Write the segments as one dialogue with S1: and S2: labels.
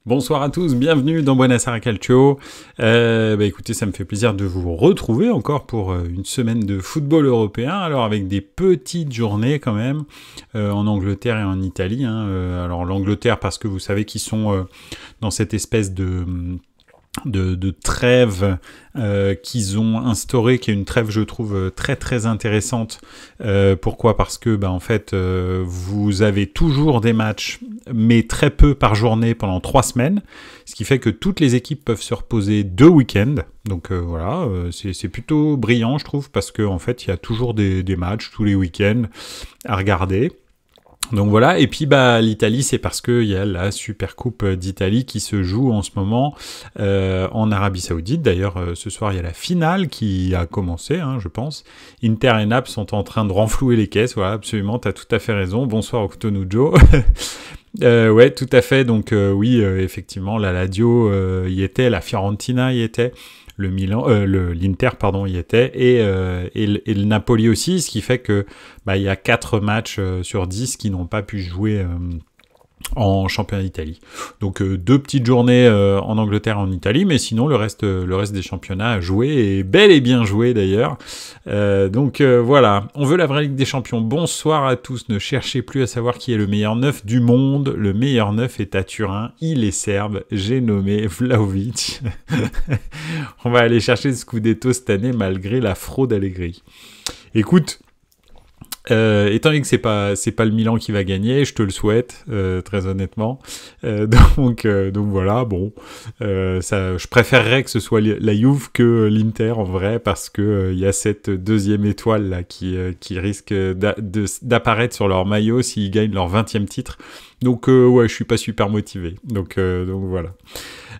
S1: Bonsoir à tous, bienvenue dans Buonasera Calcio. Écoutez, ça me fait plaisir de vous retrouver encore pour une semaine de football européen, alors avec des petites journées quand même, en Angleterre et en Italie. Alors l'Angleterre parce que vous savez qu'ils sont dans cette espèce de trêve qu'ils ont instauré, qui est une trêve je trouve très très intéressante. Pourquoi ? Parce que en fait vous avez toujours des matchs mais très peu par journée pendant 3 semaines, ce qui fait que toutes les équipes peuvent se reposer 2 week-ends. Donc voilà, c'est plutôt brillant je trouve, parce que en fait il y a toujours des matchs tous les week-ends à regarder. Donc voilà, et puis l'Italie, c'est parce qu'il y a la Super Coupe d'Italie qui se joue en ce moment en Arabie Saoudite. D'ailleurs, ce soir, il y a la finale qui a commencé, je pense. Inter et Naples sont en train de renflouer les caisses, voilà, absolument, t'as tout à fait raison. Bonsoir Octonujo. Ouais, tout à fait, donc oui, effectivement, la Lazio y était, la Fiorentina y était. Le Milan, l'Inter pardon y était et le Napoli aussi, ce qui fait que il y a 4 matchs sur 10 qui n'ont pas pu jouer en championnat d'Italie. Donc 2 petites journées en Angleterre et en Italie, mais sinon le reste des championnats à jouer, et bel et bien joué d'ailleurs. Donc voilà, on veut la vraie Ligue des Champions. Bonsoir à tous, ne cherchez plus à savoir qui est le meilleur neuf du monde. Le meilleur neuf est à Turin, il est serbe, j'ai nommé Vlahovic. On va aller chercher le Scudetto cette année malgré la fraude Allegri. Écoute, étant donné que c'est pas le Milan qui va gagner, je te le souhaite très honnêtement. Donc voilà, bon, je préférerais que ce soit la Juve que l'Inter en vrai, parce que il y a cette deuxième étoile là qui risque d'apparaître sur leur maillot s'ils gagnent leur 20e titre. Donc ouais, je suis pas super motivé. Donc voilà.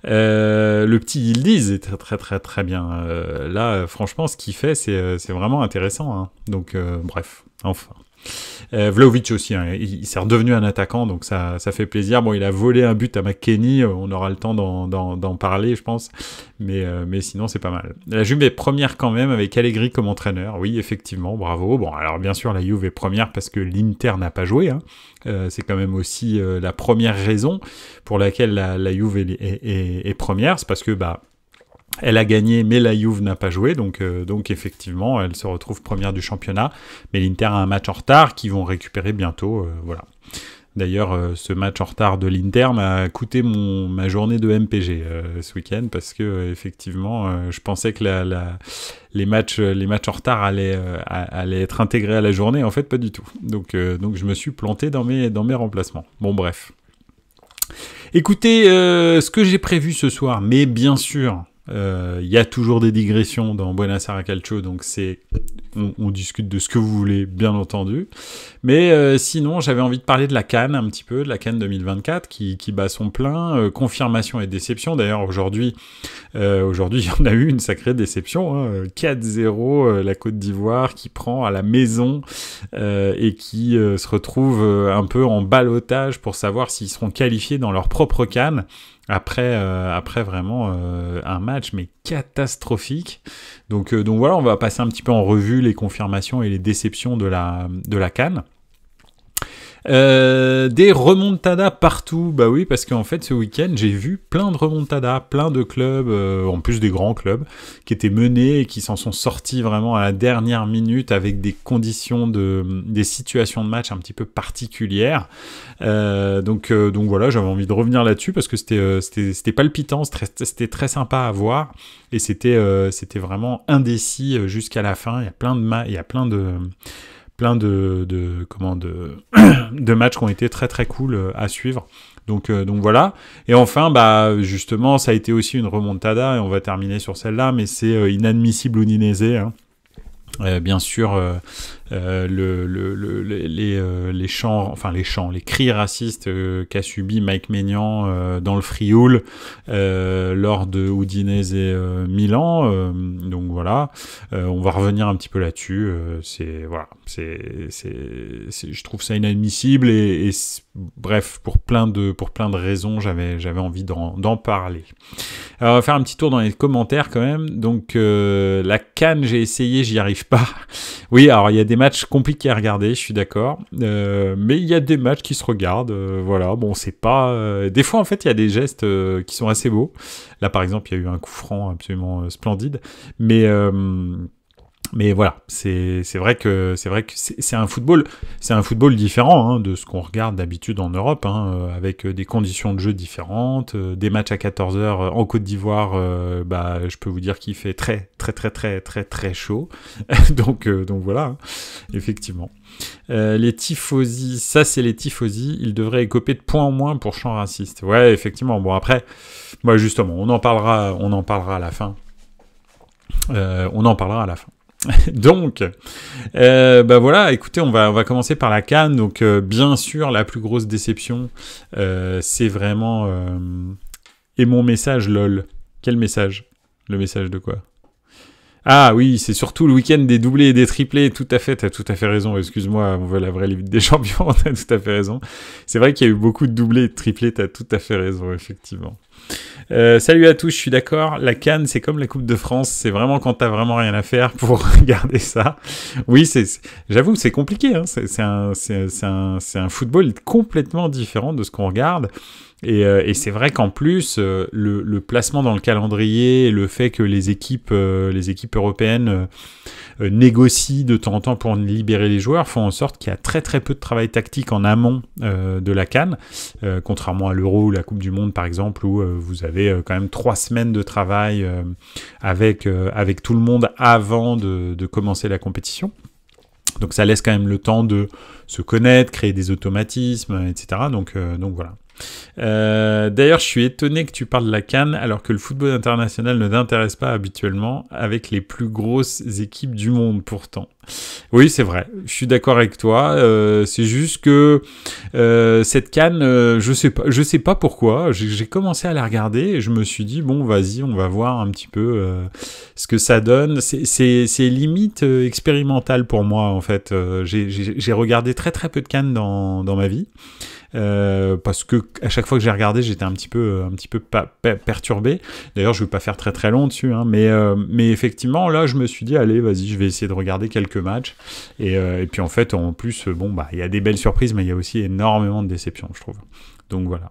S1: Le petit Yildiz est très très très très bien. Là, franchement, ce qu'il fait, c'est vraiment intéressant. Donc bref. Enfin, Vlahovic aussi, il s'est redevenu un attaquant, donc ça fait plaisir. Bon, il a volé un but à McKennie, on aura le temps d'en parler, je pense, mais sinon c'est pas mal. La Juve est première quand même, avec Allegri comme entraîneur. Oui, effectivement, bravo. Bon, alors bien sûr, la Juve est première parce que l'Inter n'a pas joué. C'est quand même aussi la première raison pour laquelle la Juve est première, c'est parce que elle a gagné, mais la Juve n'a pas joué, donc effectivement, elle se retrouve première du championnat. Mais l'Inter a un match en retard qu'ils vont récupérer bientôt, voilà. D'ailleurs, ce match en retard de l'Inter m'a coûté ma journée de MPG ce week-end, parce que effectivement, je pensais que les matchs en retard allaient être intégrés à la journée. En fait, pas du tout. Donc je me suis planté dans mes remplacements. Bon, bref. Écoutez, ce que j'ai prévu ce soir, mais bien sûr... Il y a toujours des digressions dans Buonasera Calcio, donc on discute de ce que vous voulez, bien entendu. Mais sinon, j'avais envie de parler de la CAN un petit peu, de la CAN 2024 qui bat son plein, confirmation et déception. D'ailleurs, aujourd'hui, il y en a eu une sacrée déception, 4-0, la Côte d'Ivoire qui prend à la maison et qui se retrouve un peu en ballottage pour savoir s'ils seront qualifiés dans leur propre CAN. Après vraiment un match mais catastrophique. Donc voilà, on va passer un petit peu en revue les confirmations et les déceptions de la CAN. Des remontadas partout, bah oui, parce qu'en fait ce week-end j'ai vu plein de remontadas, plein de clubs, en plus des grands clubs, qui étaient menés et qui s'en sont sortis vraiment à la dernière minute avec des conditions des situations de match un petit peu particulières. Donc voilà, j'avais envie de revenir là-dessus parce que c'était palpitant, c'était très sympa à voir, et c'était vraiment indécis jusqu'à la fin. Il y a plein de matchs qui ont été très très cool à suivre. Donc voilà. Et enfin, justement, ça a été aussi une remontada, et on va terminer sur celle-là, mais c'est inadmissible Udinese, bien sûr, les cris racistes qu'a subi Mike Maignan dans le Frioul lors de Udinese Milan. Donc voilà, on va revenir un petit peu là-dessus. Je trouve ça inadmissible et bref, pour plein de raisons, j'avais envie d'en parler. Alors, on va faire un petit tour dans les commentaires quand même. Donc, la CAN, j'ai essayé, j'y arrive pas. Oui, alors il y a des matchs compliqués à regarder, je suis d'accord. Mais il y a des matchs qui se regardent. Voilà, bon, c'est pas... Des fois, en fait, il y a des gestes qui sont assez beaux. Là, par exemple, il y a eu un coup franc absolument splendide. Mais voilà, c'est vrai que c'est un football différent hein, de ce qu'on regarde d'habitude en Europe, hein, avec des conditions de jeu différentes, des matchs à 14 heures en Côte d'Ivoire. Je peux vous dire qu'il fait très très très très très très chaud. donc voilà, hein, effectivement. Les tifosi, ça c'est les tifosi, ils devraient écoper de points en moins pour chant raciste. Ouais, effectivement. Bon après, moi justement, on en parlera à la fin. Donc, voilà, écoutez, on va commencer par la CAN. Donc, bien sûr, la plus grosse déception, c'est vraiment... Et mon message, lol. Quel message? Le message de quoi? Ah oui, c'est surtout le week-end des doublés et des triplés. Tout à fait, t'as tout à fait raison. Excuse-moi, on veut la vraie Ligue des Champions, t'as tout à fait raison. C'est vrai qu'il y a eu beaucoup de doublés et de triplés, t'as tout à fait raison, effectivement. Salut à tous, je suis d'accord. La CAN, c'est comme la Coupe de France. C'est vraiment quand t'as vraiment rien à faire pour regarder ça. Oui, j'avoue, c'est compliqué. Hein. C'est un football complètement différent de ce qu'on regarde. Et c'est vrai qu'en plus, le placement dans le calendrier, le fait que les équipes européennes négocient de temps en temps pour libérer les joueurs, font en sorte qu'il y a très très peu de travail tactique en amont de la CAN, contrairement à l'Euro ou la Coupe du Monde par exemple, où vous avez quand même 3 semaines de travail avec tout le monde avant de commencer la compétition. Donc ça laisse quand même le temps de se connaître, créer des automatismes, etc. Donc voilà. D'ailleurs, je suis étonné que tu parles de la CAN alors que le football international ne t'intéresse pas habituellement avec les plus grosses équipes du monde pourtant. Oui, c'est vrai. Je suis d'accord avec toi. C'est juste que cette CAN, je sais pas pourquoi. J'ai commencé à la regarder et je me suis dit bon, vas-y, on va voir un petit peu ce que ça donne. C'est limite expérimental pour moi en fait. J'ai regardé très très peu de CAN dans ma vie. Parce que à chaque fois que j'ai regardé, j'étais un petit peu perturbé. D'ailleurs, je vais pas faire très très long dessus, hein, mais effectivement, là, je me suis dit, allez, vas-y, je vais essayer de regarder quelques matchs. Et puis en fait, en plus, il y a des belles surprises, mais il y a aussi énormément de déceptions, je trouve. Donc voilà.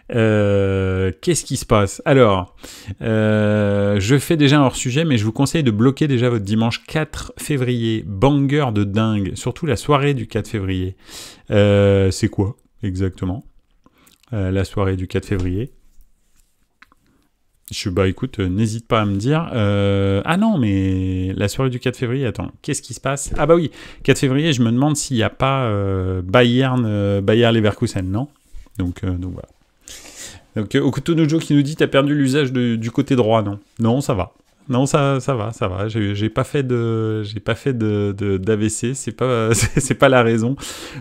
S1: Qu'est-ce qui se passe? Alors, je fais déjà un hors-sujet, mais je vous conseille de bloquer déjà votre dimanche 4 février. Banger de dingue, surtout la soirée du 4 février. C'est quoi exactement la soirée du 4 février? Écoute, n'hésite pas à me dire. Ah non, mais la soirée du 4 février, attends, qu'est-ce qui se passe? Ah bah oui, 4 février, je me demande s'il n'y a pas Bayer Leverkusen, non? Donc voilà. Donc, Okutonojo qui nous dit t'as perdu l'usage du côté droit, non? Non, ça va. Non, ça va. J'ai pas fait d'AVC. C'est pas la raison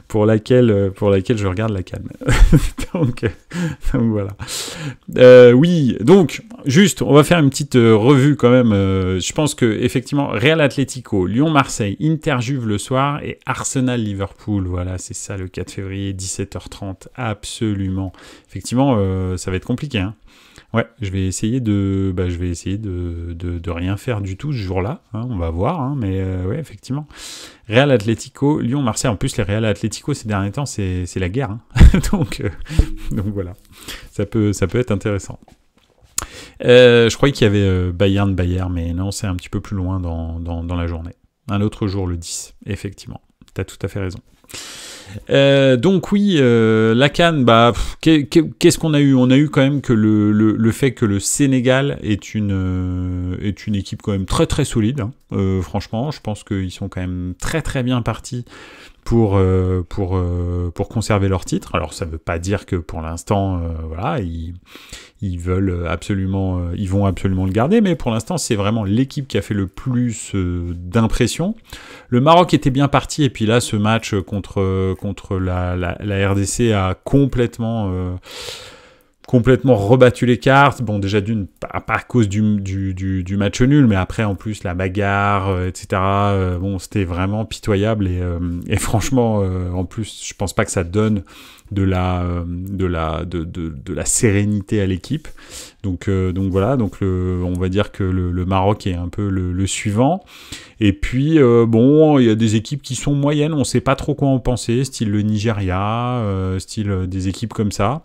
S1: pour laquelle je regarde la CAN. donc voilà. Oui, donc juste, on va faire une petite revue quand même. Je pense que effectivement, Real Atlético, Lyon-Marseille, Inter-Juve le soir et Arsenal-Liverpool. Voilà, c'est ça le 4 février, 17h30. Absolument. Effectivement, ça va être compliqué, hein. Ouais, je vais essayer de rien faire du tout ce jour-là, hein, on va voir, hein, mais ouais, effectivement. Real Atlético, Lyon, Marseille, en plus les Real Atlético ces derniers temps, c'est la guerre, hein. donc voilà, ça peut être intéressant. Je croyais qu'il y avait Bayern, mais non, c'est un petit peu plus loin dans la journée. Un autre jour, le 10, effectivement, t'as tout à fait raison. Donc oui, la CAN, qu'est-ce qu'on a eu? On a eu quand même que le fait que le Sénégal est une équipe quand même très très solide, hein. Franchement, je pense qu'ils sont quand même très très bien partis pour conserver leur titre. Alors ça veut pas dire que pour l'instant, voilà, ils vont absolument le garder, mais pour l'instant c'est vraiment l'équipe qui a fait le plus d'impression. Le Maroc était bien parti, et puis là ce match contre la RDC a complètement complètement rebattu les cartes. Bon, déjà pas à cause du match nul, mais après en plus la bagarre, etc. Bon, c'était vraiment pitoyable et franchement, en plus, je pense pas que ça donne de la sérénité à l'équipe. Donc voilà, on va dire que le Maroc est un peu le suivant. Et puis bon, il y a des équipes qui sont moyennes, on sait pas trop quoi en penser, style le Nigeria, style des équipes comme ça,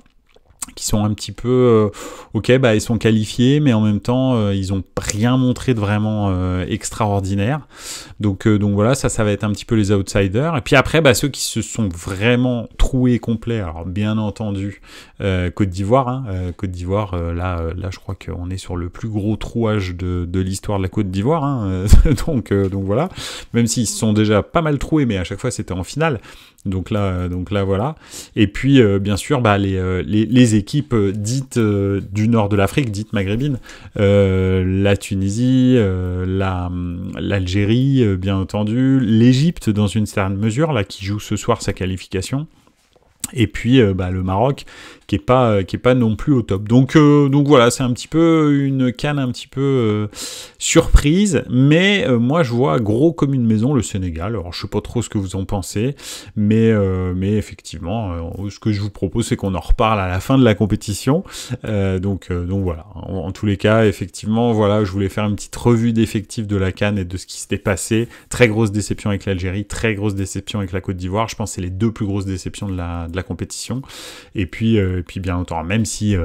S1: qui sont un petit peu ok, bah ils sont qualifiés, mais en même temps ils ont rien montré de vraiment extraordinaire. Donc voilà, ça va être un petit peu les outsiders. Et puis après, bah ceux qui se sont vraiment troués complets, alors bien entendu Côte d'Ivoire, Côte d'Ivoire, là je crois qu'on est sur le plus gros trouage de l'histoire de la Côte d'Ivoire, donc voilà, même s'ils se sont déjà pas mal troués, mais à chaque fois c'était en finale. Donc là voilà. Et puis bien sûr bah les équipes dites du nord de l'Afrique, dites maghrébines, la Tunisie, l'Algérie, bien entendu, l'Égypte dans une certaine mesure là qui joue ce soir sa qualification. Et puis bah, le Maroc qui est pas non plus au top. Donc voilà, c'est un petit peu une CAN un petit peu surprise, mais moi je vois gros comme une maison le Sénégal. Alors je sais pas trop ce que vous en pensez, mais effectivement, ce que je vous propose c'est qu'on en reparle à la fin de la compétition. Donc voilà. En tous les cas, effectivement, voilà, je voulais faire une petite revue d'effectifs de la CAN et de ce qui s'était passé. Très grosse déception avec l'Algérie, très grosse déception avec la Côte d'Ivoire. Je pense que c'est les deux plus grosses déceptions de la compétition. Et puis bien entendu, même si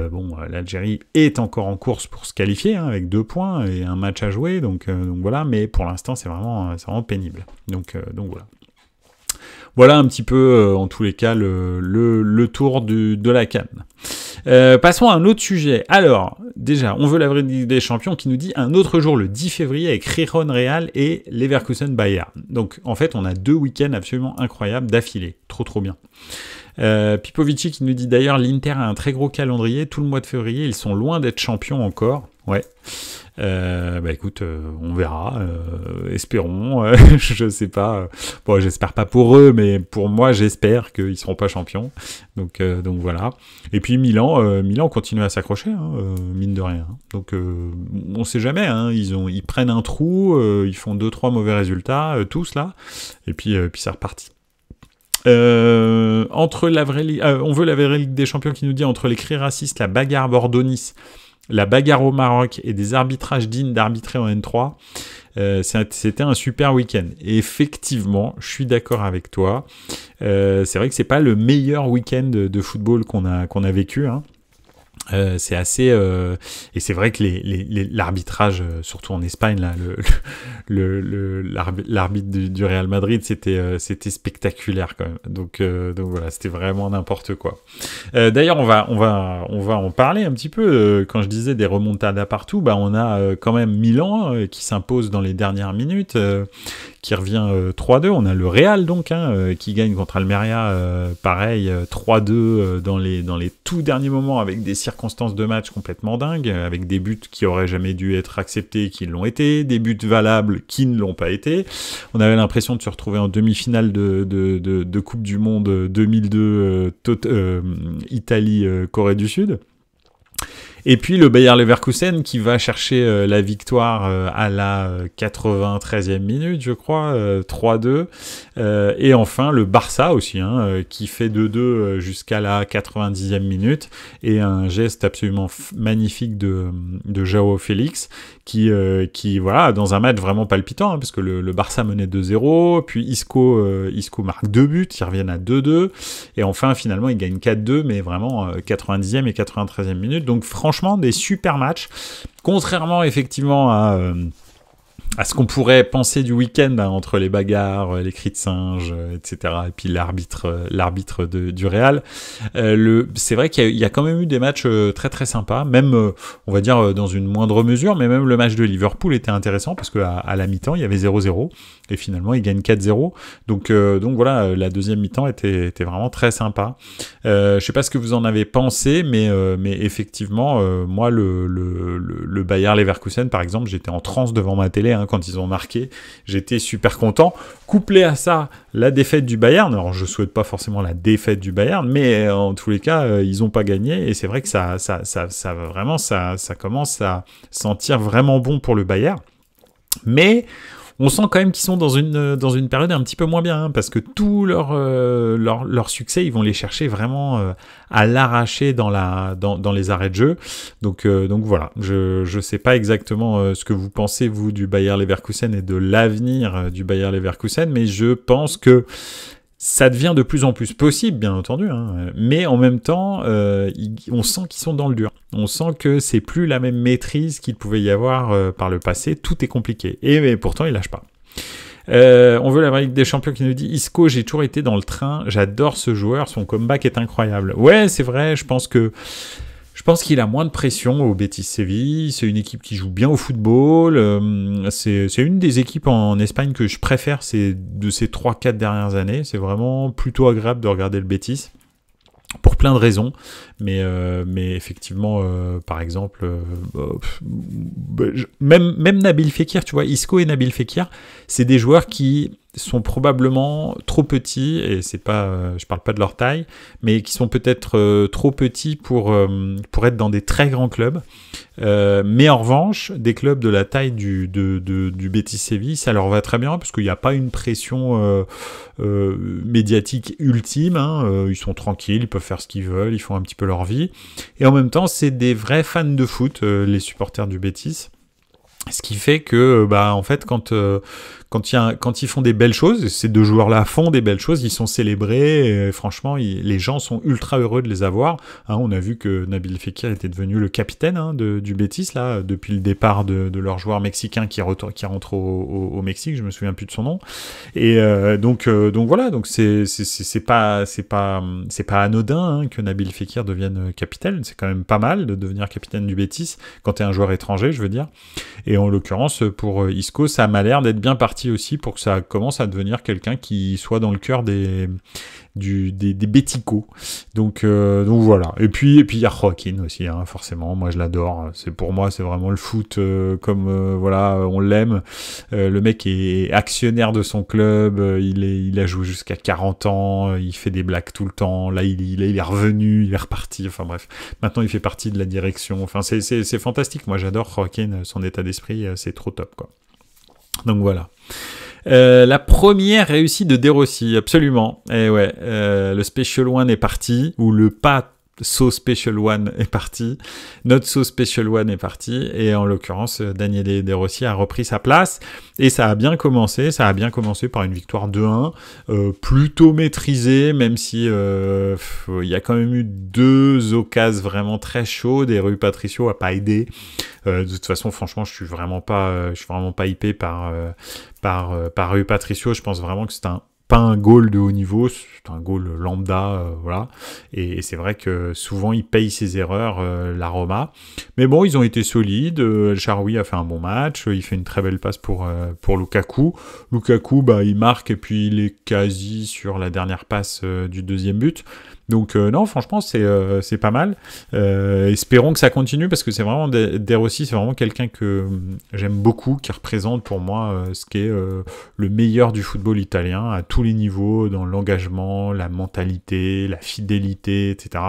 S1: l'Algérie est encore en course pour se qualifier avec 2 points et un match à jouer, donc voilà, mais pour l'instant c'est vraiment pénible. Donc voilà. Voilà un petit peu en tous les cas le tour de la CAN. Passons à un autre sujet. Alors, déjà, on veut la vraie Ligue des Champions qui nous dit un autre jour, le 10 février, avec Riron Real et Leverkusen Bayern. Donc, en fait, on a 2 week-ends absolument incroyables d'affilée. Trop bien. Pipovici qui nous dit d'ailleurs, l'Inter a un très gros calendrier. Tout le mois de février, ils sont loin d'être champions encore. Ouais. Bah écoute, on verra, espérons, je sais pas, bon j'espère pas pour eux, mais pour moi j'espère qu'ils seront pas champions, donc voilà. Et puis Milan continue à s'accrocher, mine de rien, donc on sait jamais, ils prennent un trou, ils font 2-3 mauvais résultats, tous là, et puis c'est reparti. Entre la vraie on veut la vraie Ligue des Champions qui nous dit entre les cris racistes, la bagarre Bordeaux-Nice, la bagarre au Maroc et des arbitrages dignes d'arbitrer en N3, c'était un super week-end. Et effectivement, je suis d'accord avec toi. C'est vrai que c'est pas le meilleur week-end de football qu'on a vécu. C'est assez et c'est vrai que l'arbitrage surtout en Espagne là l'arbitre du Real Madrid c'était spectaculaire quand même, donc voilà, c'était vraiment n'importe quoi. D'ailleurs on va en parler un petit peu. Quand je disais des remontadas partout, bah on a quand même Milan qui s'impose dans les dernières minutes, qui revient 3-2. On a le Real donc qui gagne contre Almeria, pareil 3-2 dans les tout derniers moments avec des circonstances de match complètement dingues, avec des buts qui auraient jamais dû être acceptés qui l'ont été, des buts valables qui ne l'ont pas été. On avait l'impression de se retrouver en demi-finale de Coupe du Monde 2002 Italie Corée du Sud. Et puis le Bayer Leverkusen qui va chercher la victoire à la 93e minute, je crois, 3-2. Et enfin le Barça aussi, qui fait 2-2 jusqu'à la 90e minute. Et un geste absolument magnifique de João Félix qui voilà, dans un match vraiment palpitant, parce que le Barça menait 2-0, puis Isco marque 2 buts, ils reviennent à 2-2, et enfin finalement ils gagnent 4-2, mais vraiment 90e et 93e minute. Donc franchement des super matchs, contrairement effectivement à ce qu'on pourrait penser du week-end, entre les bagarres, les cris de singe, etc. Et puis l'arbitre du Real. C'est vrai qu'il y a quand même eu des matchs très très sympas, même on va dire dans une moindre mesure, mais même le match de Liverpool était intéressant parce que à la mi-temps il y avait 0-0 et finalement ils gagnent 4-0. Donc voilà, la deuxième mi-temps était vraiment très sympa. Je sais pas ce que vous en avez pensé, mais effectivement moi le Bayer Leverkusen par exemple, j'étais en transe devant ma télé hein, quand ils ont marqué. J'étais super content. Couplé à ça, la défaite du Bayern. Alors, je souhaite pas forcément la défaite du Bayern, mais en tous les cas, ils ont pas gagné. Et c'est vrai que ça commence à sentir vraiment bon pour le Bayern. Mais on sent quand même qu'ils sont dans une période un petit peu moins bien, hein, parce que tout leur succès, ils vont les chercher vraiment à l'arracher dans les arrêts de jeu. Donc voilà, je sais pas exactement ce que vous pensez, vous, du Bayer Leverkusen et de l'avenir du Bayer Leverkusen, mais je pense que ça devient de plus en plus possible, bien entendu, hein, mais en même temps, on sent qu'ils sont dans le dur. On sent que c'est plus la même maîtrise qu'il pouvait y avoir par le passé. Tout est compliqué. Mais pourtant, ils lâchent pas. On veut la Ligue des Champions qui nous dit Isco, j'ai toujours été dans le train. J'adore ce joueur. Son comeback est incroyable. Ouais, c'est vrai. Je pense qu'il a moins de pression au Betis Séville. C'est une équipe qui joue bien au football. C'est une des équipes en Espagne que je préfère de ces 3-4 dernières années. C'est vraiment plutôt agréable de regarder le Betis. Pour plein de raisons, mais effectivement, par exemple, même Nabil Fekir, tu vois, Isco et Nabil Fekir, c'est des joueurs qui sont probablement trop petits, et c'est pas, je parle pas de leur taille, mais qui sont peut-être trop petits pour être dans des très grands clubs. Mais en revanche, des clubs de la taille du Betis Séville, ça leur va très bien, parce qu'il n'y a pas une pression médiatique ultime, hein, ils sont tranquilles, ils peuvent faire ce qu'ils veulent, ils font un petit peu leur vie, et en même temps, c'est des vrais fans de foot, les supporters du Betis. Ce qui fait que, en fait, quand ils font des belles choses, ces deux joueurs-là font des belles choses, ils sont célébrés, et franchement, les gens sont ultra heureux de les avoir. Hein, on a vu que Nabil Fekir était devenu le capitaine du Betis, là, depuis le départ de leur joueur mexicain qui rentre au Mexique, je me souviens plus de son nom. Et donc voilà, donc c'est pas anodin, hein, que Nabil Fekir devienne capitaine. C'est quand même pas mal de devenir capitaine du Betis quand t'es un joueur étranger, je veux dire. Et en l'occurrence, pour Isco, ça m'a l'air d'être bien parti aussi pour que ça commence à devenir quelqu'un qui soit dans le cœur des Béticos. Donc voilà. Et puis il y a Joaquin aussi, hein, forcément. Moi, je l'adore. Pour moi, c'est vraiment le foot voilà, on l'aime. Le mec est actionnaire de son club. Il a joué jusqu'à 40 ans. Il fait des blagues tout le temps. Là, il est revenu, il est reparti. Enfin bref. Maintenant, il fait partie de la direction. Enfin, c'est fantastique. Moi, j'adore Joaquin. Son état d'esprit, c'est trop top, quoi. Donc voilà. La première réussite de De Rossi, absolument. Et ouais, le Special One est parti, ou le pas So Special One est parti, notre So Special One est parti, et en l'occurrence, Daniele De Rossi a repris sa place, et ça a bien commencé par une victoire 2-1, plutôt maîtrisée, même si il y a quand même eu 2 occasions vraiment très chaudes, et Rui Patricio a pas aidé. De toute façon, franchement, je suis vraiment pas hypé par Rui Patricio. Je pense vraiment que c'est pas un goal de haut niveau, c'est un goal lambda, voilà. Et c'est vrai que souvent il paye ses erreurs, la Roma. Mais bon, ils ont été solides. El Shaarawy a fait un bon match. Il fait une très belle passe pour Lukaku. Lukaku, il marque et puis il est quasi sur la dernière passe du deuxième but. Donc non, franchement, c'est pas mal. Espérons que ça continue, parce que c'est vraiment De Rossi, c'est vraiment quelqu'un que j'aime beaucoup, qui représente pour moi ce qui est le meilleur du football italien à tous les niveaux, dans l'engagement, la mentalité, la fidélité, etc.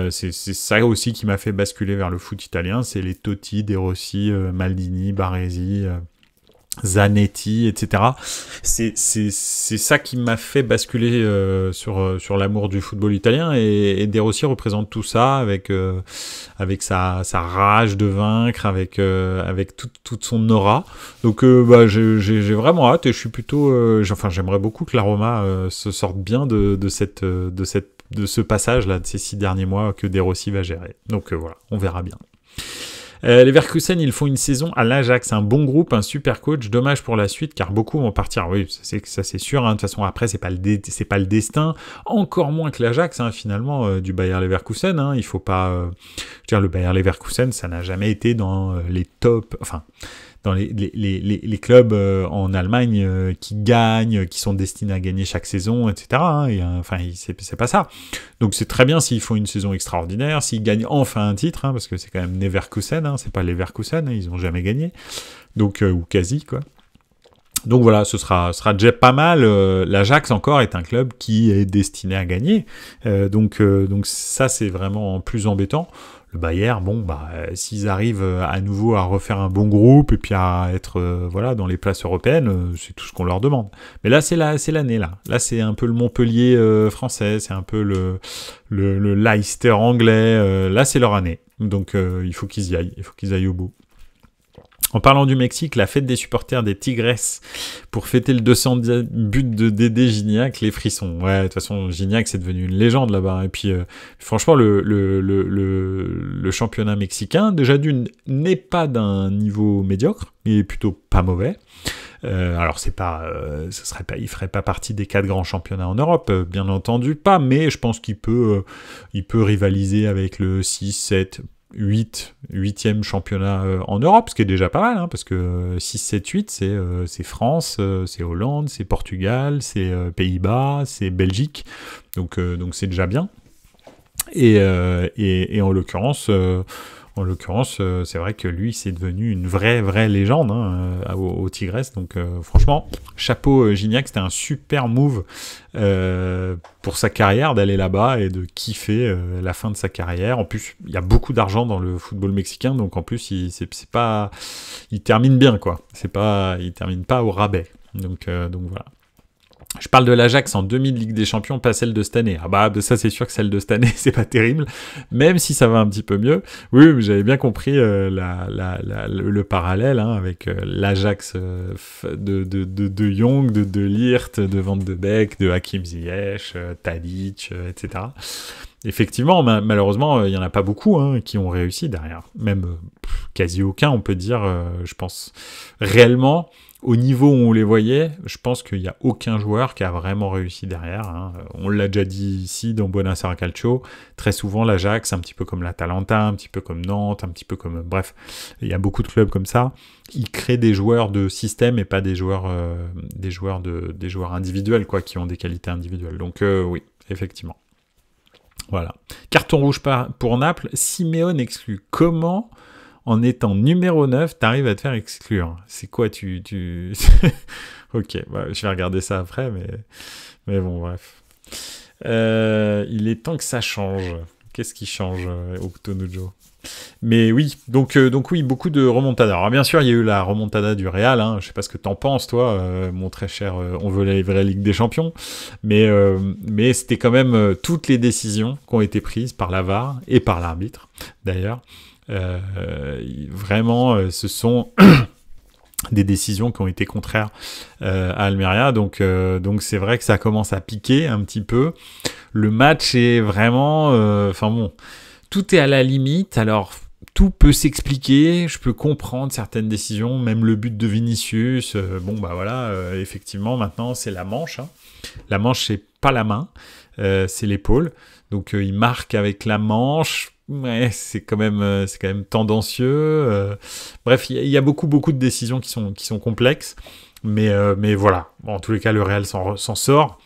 S1: C'est ça aussi qui m'a fait basculer vers le foot italien, c'est les Totti, De Rossi, Maldini, Baresi, Zanetti, etc. C'est ça qui m'a fait basculer sur l'amour du football italien, et De Rossi représente tout ça avec sa rage de vaincre, avec toute son aura. Donc j'ai vraiment hâte, et je suis plutôt j'aimerais beaucoup que la Roma se sorte bien de ce passage là, de ces 6 derniers mois que De Rossi va gérer. Donc voilà, on verra bien. Les Leverkusen, ils font une saison à l'Ajax, un bon groupe, un super coach. Dommage pour la suite, car beaucoup vont partir. Oui, ça c'est sûr. Hein. De toute façon, après, c'est pas le destin. Encore moins que l'Ajax, hein, finalement, du Bayer Leverkusen. Hein. Il faut pas dire, le Bayer Leverkusen, ça n'a jamais été dans les top. Enfin, dans les clubs en Allemagne qui gagnent, qui sont destinés à gagner chaque saison, etc. Hein, et, c'est pas ça. Donc c'est très bien s'ils font une saison extraordinaire, s'ils gagnent enfin un titre, hein, parce que c'est quand même Leverkusen, hein, c'est pas Leverkusen, hein, ils ont jamais gagné. donc ou quasi quoi. Donc voilà, ce sera déjà pas mal. L'Ajax encore est un club qui est destiné à gagner, donc ça c'est vraiment plus embêtant. Le Bayern, bon s'ils arrivent à nouveau à refaire un bon groupe et puis à être voilà dans les places européennes, c'est tout ce qu'on leur demande. Mais là c'est l'année là. Là c'est un peu le Montpellier français, c'est un peu le Leicester anglais. Là c'est leur année. Donc il faut qu'ils y aillent au bout. En parlant du Mexique, la fête des supporters des Tigres pour fêter le 200e but de Dédé Gignac, les frissons. Ouais, de toute façon, Gignac, c'est devenu une légende là-bas. Et puis, franchement, le championnat mexicain, déjà n'est pas d'un niveau médiocre, il est plutôt pas mauvais. Alors c'est pas, il ferait pas partie des 4 grands championnats en Europe, bien entendu pas, mais je pense qu'il peut rivaliser avec le 6, 7, 8e championnat en Europe, ce qui est déjà pas mal, hein, parce que 6, 7, 8, c'est France, c'est Hollande, c'est Portugal, c'est Pays-Bas, c'est Belgique, donc c'est déjà bien. Et en l'occurrence, c'est vrai que lui, c'est devenu une vraie légende au Tigres. Donc, franchement, chapeau Gignac, c'était un super move pour sa carrière d'aller là-bas et de kiffer la fin de sa carrière. En plus, il y a beaucoup d'argent dans le football mexicain, donc en plus, il termine bien, quoi. Il termine pas au rabais. Donc voilà. Je parle de l'Ajax en demi de Ligue des Champions, pas celle de cette année. Ah bah ça c'est sûr que celle de cette année c'est pas terrible, même si ça va un petit peu mieux. Oui, j'avais bien compris le parallèle avec l'Ajax de Jong, de Ligt, de Van de Beek, de Hakim Ziyech, Tadic, etc. Effectivement, malheureusement, il y en a pas beaucoup qui ont réussi derrière. Même quasi aucun, on peut dire, je pense, réellement. Au niveau où on les voyait, je pense qu'il n'y a aucun joueur qui a vraiment réussi derrière. On l'a déjà dit ici dans Buonasera Calcio. Très souvent, l'Ajax, un petit peu comme l'Atalanta, un petit peu comme Nantes, un petit peu comme... Bref, il y a beaucoup de clubs comme ça. Ils créent des joueurs de système et pas des joueurs individuels, quoi, qui ont des qualités individuelles. Donc oui, effectivement. Voilà. Carton rouge pour Naples. Simeone exclu. Comment... en étant numéro 9, t'arrives à te faire exclure. C'est quoi Ok, je vais regarder ça après, mais bon, bref. Il est temps que ça change. Qu'est-ce qui change, Octonujo ? Mais oui, donc oui, beaucoup de remontada. Alors bien sûr, il y a eu la remontada du Real, je sais pas ce que t'en penses, toi, mon très cher, on veut la vraie Ligue des Champions, mais c'était quand même toutes les décisions qui ont été prises par la VAR et par l'arbitre, d'ailleurs. Vraiment, ce sont des décisions qui ont été contraires à Almeria, donc c'est vrai que ça commence à piquer un petit peu. Le match est vraiment... tout est à la limite, alors tout peut s'expliquer, je peux comprendre certaines décisions, même le but de Vinicius, effectivement, maintenant c'est la manche. La manche, c'est pas la main, c'est l'épaule, donc il marque avec la manche. Ouais, c'est quand même tendancieux. Bref, il y a beaucoup de décisions qui sont complexes, mais voilà. Bon, en tous les cas, le Real s'en sort.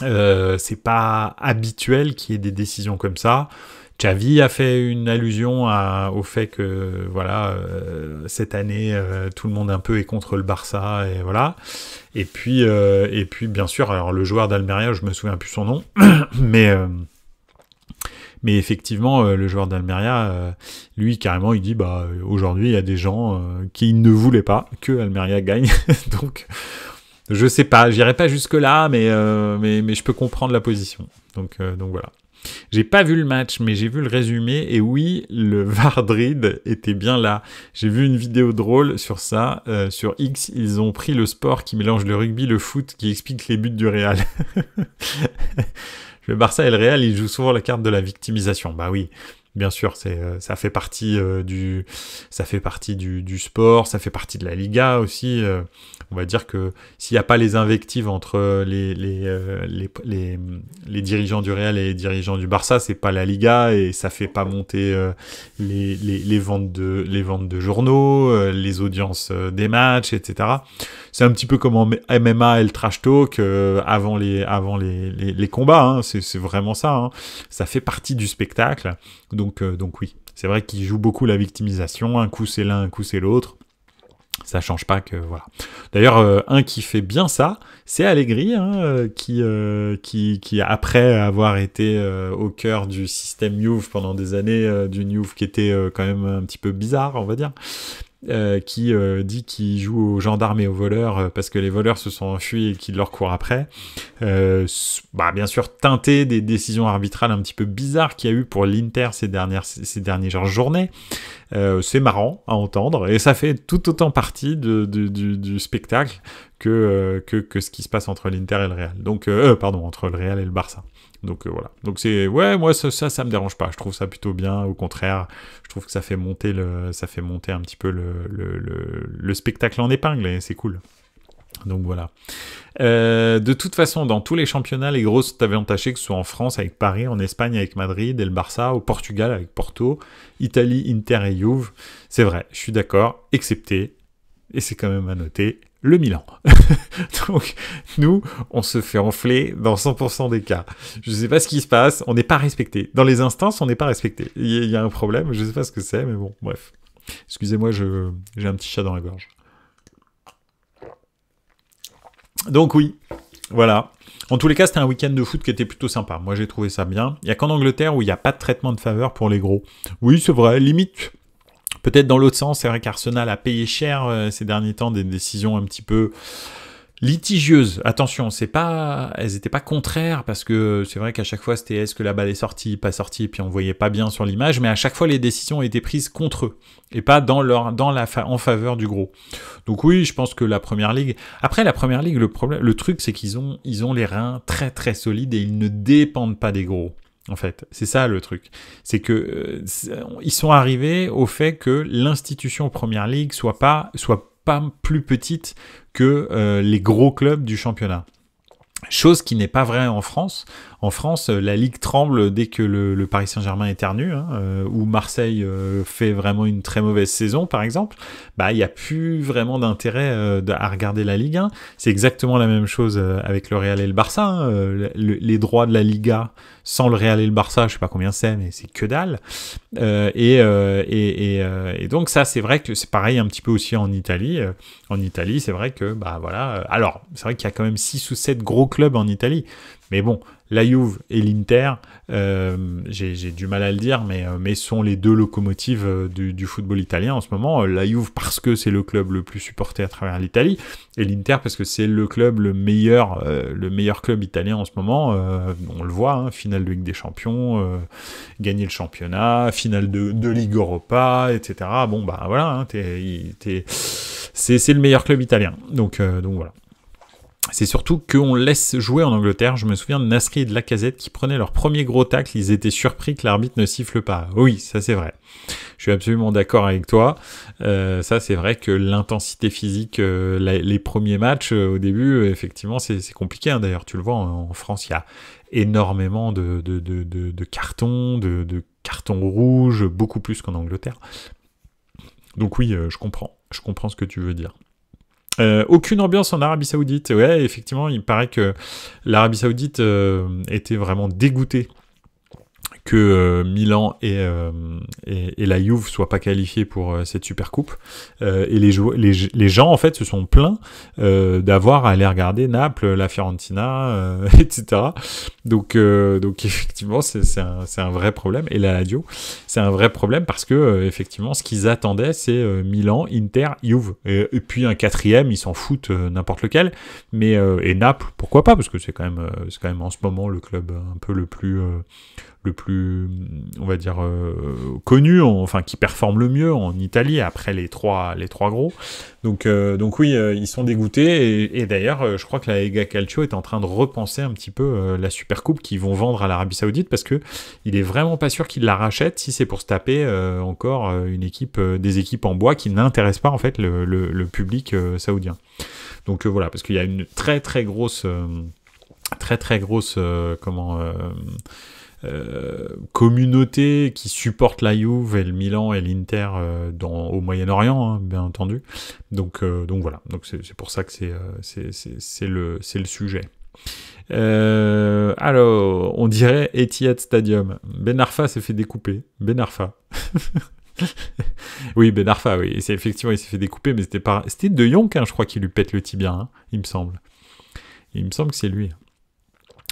S1: C'est pas habituel qu'il y ait des décisions comme ça. Xavi a fait une allusion au fait que voilà, cette année, tout le monde un peu est contre le Barça et voilà. Et puis bien sûr, alors le joueur d'Almeria, je me souviens plus son nom, mais effectivement, le joueur d'Almeria, lui, carrément, il dit, aujourd'hui, il y a des gens qui ne voulaient pas que Almeria gagne. Donc, je sais pas, j'irai pas jusque-là, mais je peux comprendre la position. Donc voilà. J'ai pas vu le match, mais j'ai vu le résumé, et oui, le Vardrid était bien là. J'ai vu une vidéo drôle sur ça, sur X, ils ont pris le sport qui mélange le rugby, le foot, qui explique les buts du Real. Le Barça et le Real, ils jouent souvent la carte de la victimisation. Bah oui, bien sûr, ça fait partie du sport, ça fait partie de la Liga aussi. On va dire que s'il n'y a pas les invectives entre les dirigeants du Real et les dirigeants du Barça, c'est pas la Liga et ça fait pas monter les ventes de journaux, les audiences des matchs, etc. C'est un petit peu comme en MMA et le trash talk avant les combats. C'est vraiment ça. Ça fait partie du spectacle. Donc oui, c'est vrai qu'ils jouent beaucoup la victimisation. Un coup c'est l'un, un coup c'est l'autre. Ça change pas que voilà. D'ailleurs, un qui fait bien ça, c'est Allegri, hein, qui après avoir été au cœur du système Juve pendant des années, d'une Juve qui était quand même un petit peu bizarre, on va dire, qui dit qu'il joue aux gendarmes et aux voleurs parce que les voleurs se sont enfuis et qu'il leur court après. Bien sûr, teinté des décisions arbitrales un petit peu bizarres qu'il y a eu pour l'Inter ces dernières journées. C'est marrant à entendre et ça fait tout autant partie du spectacle que ce qui se passe entre l'Inter et le Real. Donc, entre le Real et le Barça. Donc voilà. Donc c'est moi ça me dérange pas. Je trouve ça plutôt bien. Au contraire, je trouve que ça fait monter un petit peu le spectacle en épingle et c'est cool. Donc voilà. De toute façon, dans tous les championnats, les gros sont avantagés, que ce soit en France avec Paris, en Espagne avec Madrid et le Barça, au Portugal avec Porto, Italie, Inter et Juve. C'est vrai, je suis d'accord, excepté, et c'est quand même à noter, le Milan. Donc, nous, on se fait enfler dans 100% des cas. Je sais pas ce qui se passe, on n'est pas respecté. Dans les instances, on n'est pas respecté. Il y a un problème, je sais pas ce que c'est, mais bon, bref. Excusez-moi, j'ai un petit chat dans la gorge. Donc oui, voilà. En tous les cas, c'était un week-end de foot qui était plutôt sympa. Moi, j'ai trouvé ça bien. Il n'y a qu'en Angleterre où il n'y a pas de traitement de faveur pour les gros. Oui, c'est vrai, limite. Peut-être dans l'autre sens, c'est vrai qu'Arsenal a payé cher ces derniers temps des décisions un petit peu litigieuses. Attention, elles n'étaient pas contraires parce que c'est vrai qu'à chaque fois c'était est-ce que la balle est sortie, pas sortie, et puis on voyait pas bien sur l'image, mais à chaque fois les décisions étaient prises contre eux et pas en faveur du gros. Donc oui, je pense que la Première Ligue. Après la Première Ligue, le truc c'est qu'ils ont les reins très très solides et ils ne dépendent pas des gros. En fait, c'est ça le truc. C'est que ils sont arrivés au fait que l'institution Première Ligue soit pas plus petite que les gros clubs du championnat. Chose qui n'est pas vraie en France. En France, la Ligue tremble dès que le Paris Saint-Germain éternue, ou Marseille fait vraiment une très mauvaise saison, par exemple. Il n'y a plus vraiment d'intérêt à regarder la Ligue 1. C'est exactement la même chose avec le Real et le Barça. Les droits de la Liga sans le Real et le Barça, je sais pas combien c'est, mais c'est que dalle. Et donc ça, c'est vrai que c'est pareil un petit peu aussi en Italie. En Italie, c'est vrai que alors, c'est vrai qu'il y a quand même 6 ou 7 gros clubs en Italie. Mais bon, la Juve et l'Inter, j'ai du mal à le dire, mais sont les deux locomotives du football italien en ce moment. La Juve parce que c'est le club le plus supporté à travers l'Italie, et l'Inter parce que c'est le meilleur club italien en ce moment. On le voit, finale de Ligue des Champions, gagner le championnat, finale de Ligue Europa, etc. Bon voilà, c'est le meilleur club italien. Donc voilà. C'est surtout qu'on laisse jouer en Angleterre. Je me souviens de Nasri et de Lacazette qui prenaient leur premier gros tacle. Ils étaient surpris que l'arbitre ne siffle pas. Oui, ça c'est vrai. Je suis absolument d'accord avec toi. Ça c'est vrai que l'intensité physique, les premiers matchs au début, effectivement, c'est compliqué. D'ailleurs, tu le vois, en France, il y a énormément de cartons, de cartons rouges, beaucoup plus qu'en Angleterre. Donc oui, je comprends ce que tu veux dire. Aucune ambiance en Arabie Saoudite. Ouais, effectivement, il paraît que l'Arabie Saoudite était vraiment dégoûtée que Milan et la Juve soient pas qualifiés pour cette super coupe. Et les gens en fait se sont plaints d'avoir à aller regarder Naples, la Fiorentina, etc. Donc effectivement c'est un vrai problème. Et la Lazio, c'est un vrai problème parce que effectivement ce qu'ils attendaient c'est Milan, Inter, Juve et puis un quatrième, ils s'en foutent n'importe lequel. Mais et Naples, pourquoi pas, parce que c'est quand même en ce moment le club un peu le plus on va dire connu, enfin qui performe le mieux en Italie après les trois gros. Donc oui, ils sont dégoûtés et d'ailleurs je crois que la Lega Calcio est en train de repenser un petit peu la super coupe qu'ils vont vendre à l'Arabie Saoudite parce que il est vraiment pas sûr qu'ils la rachètent si c'est pour se taper encore des équipes en bois qui n'intéressent pas en fait le public saoudien. Donc voilà, parce qu'il y a une très très grosse communauté qui supporte la Juve et le Milan et l'Inter au Moyen-Orient, bien entendu. Donc voilà. Donc c'est pour ça que c'est le sujet. Alors, on dirait Etihad Stadium. Ben Arfa s'est fait découper. Ben Arfa. Oui, Ben Arfa, oui. C'est effectivement, il s'est fait découper, mais c'était De Jong, hein, je crois, qui lui pète le tibia, hein, il me semble. Il me semble que c'est lui.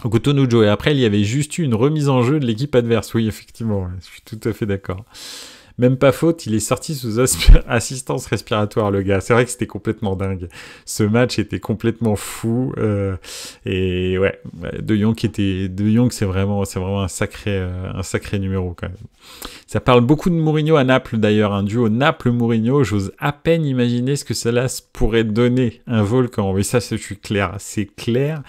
S1: Cotonou. Et après, il y avait juste eu une remise en jeu de l'équipe adverse. Oui, effectivement, ouais, je suis tout à fait d'accord. Même pas faute, il est sorti sous assistance respiratoire, le gars. C'est vrai que c'était complètement dingue. Ce match était complètement fou. Et ouais, De Jong, c'est vraiment un sacré numéro quand même. Ça parle beaucoup de Mourinho à Naples d'ailleurs, un duo Naples-Mourinho. J'ose à peine imaginer ce que cela pourrait donner, un volcan. Oui, ça, je suis clair. C'est clair.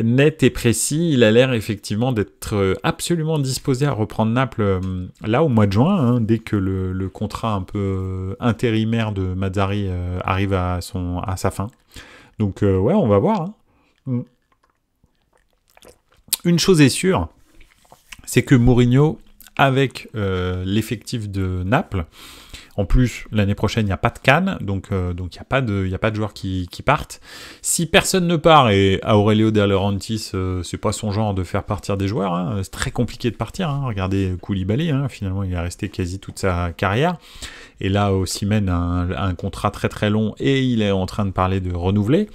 S1: Net et précis, il a l'air effectivement d'être absolument disposé à reprendre Naples là au mois de juin, hein, dès que le contrat un peu intérimaire de Mazzarri arrive à sa fin. Donc ouais, on va voir. Hein. Une chose est sûre, c'est que Mourinho, avec l'effectif de Naples, en plus, l'année prochaine, il n'y a pas de CAN, donc il n'y a pas de joueurs qui partent. Si personne ne part, et Aurelio De Laurentiis, c'est pas son genre de faire partir des joueurs, hein, c'est très compliqué de partir. Hein. Regardez Koulibaly, hein, finalement, il est resté quasi toute sa carrière. Et là, Osimhen a un contrat très très long, et il est en train de parler de renouveler.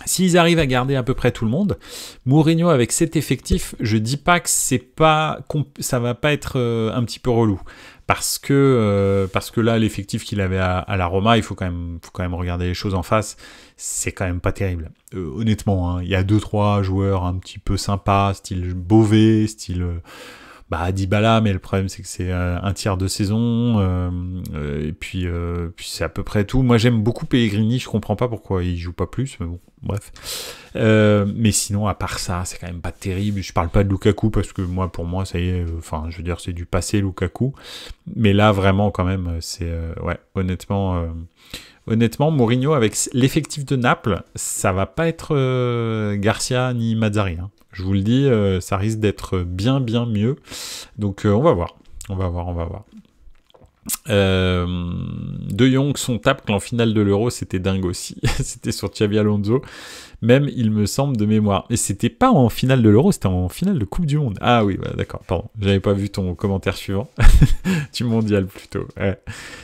S1: S'ils arrivent à garder à peu près tout le monde, Mourinho avec cet effectif, je dis pas que ça va pas être un petit peu relou. Parce que là, l'effectif qu'il avait à la Roma, il faut quand même regarder les choses en face. C'est quand même pas terrible. Honnêtement, hein, il y a 2-3 joueurs un petit peu sympas, style Beauvais, style Dybala, mais le problème c'est que c'est un tiers de saison. Et puis c'est à peu près tout. Moi, j'aime beaucoup Pellegrini. Je comprends pas pourquoi il joue pas plus, mais bon, bref. Mais sinon, à part ça, c'est quand même pas terrible. Je parle pas de Lukaku parce que pour moi, ça y est. Enfin, je veux dire, c'est du passé Lukaku. Mais là, vraiment, quand même, c'est ouais, honnêtement, Mourinho avec l'effectif de Naples, ça va pas être Garcia ni Mazzarri. Hein. Je vous le dis, ça risque d'être bien mieux. Donc, on va voir. De Jong, son tacle en finale de l'Euro, c'était dingue aussi. C'était sur Xabi Alonso, même il me semble de mémoire. Et c'était pas en finale de l'Euro, c'était en finale de Coupe du Monde. Ah oui, d'accord, pardon, j'avais pas vu ton commentaire suivant. Du mondial plutôt. Ouais.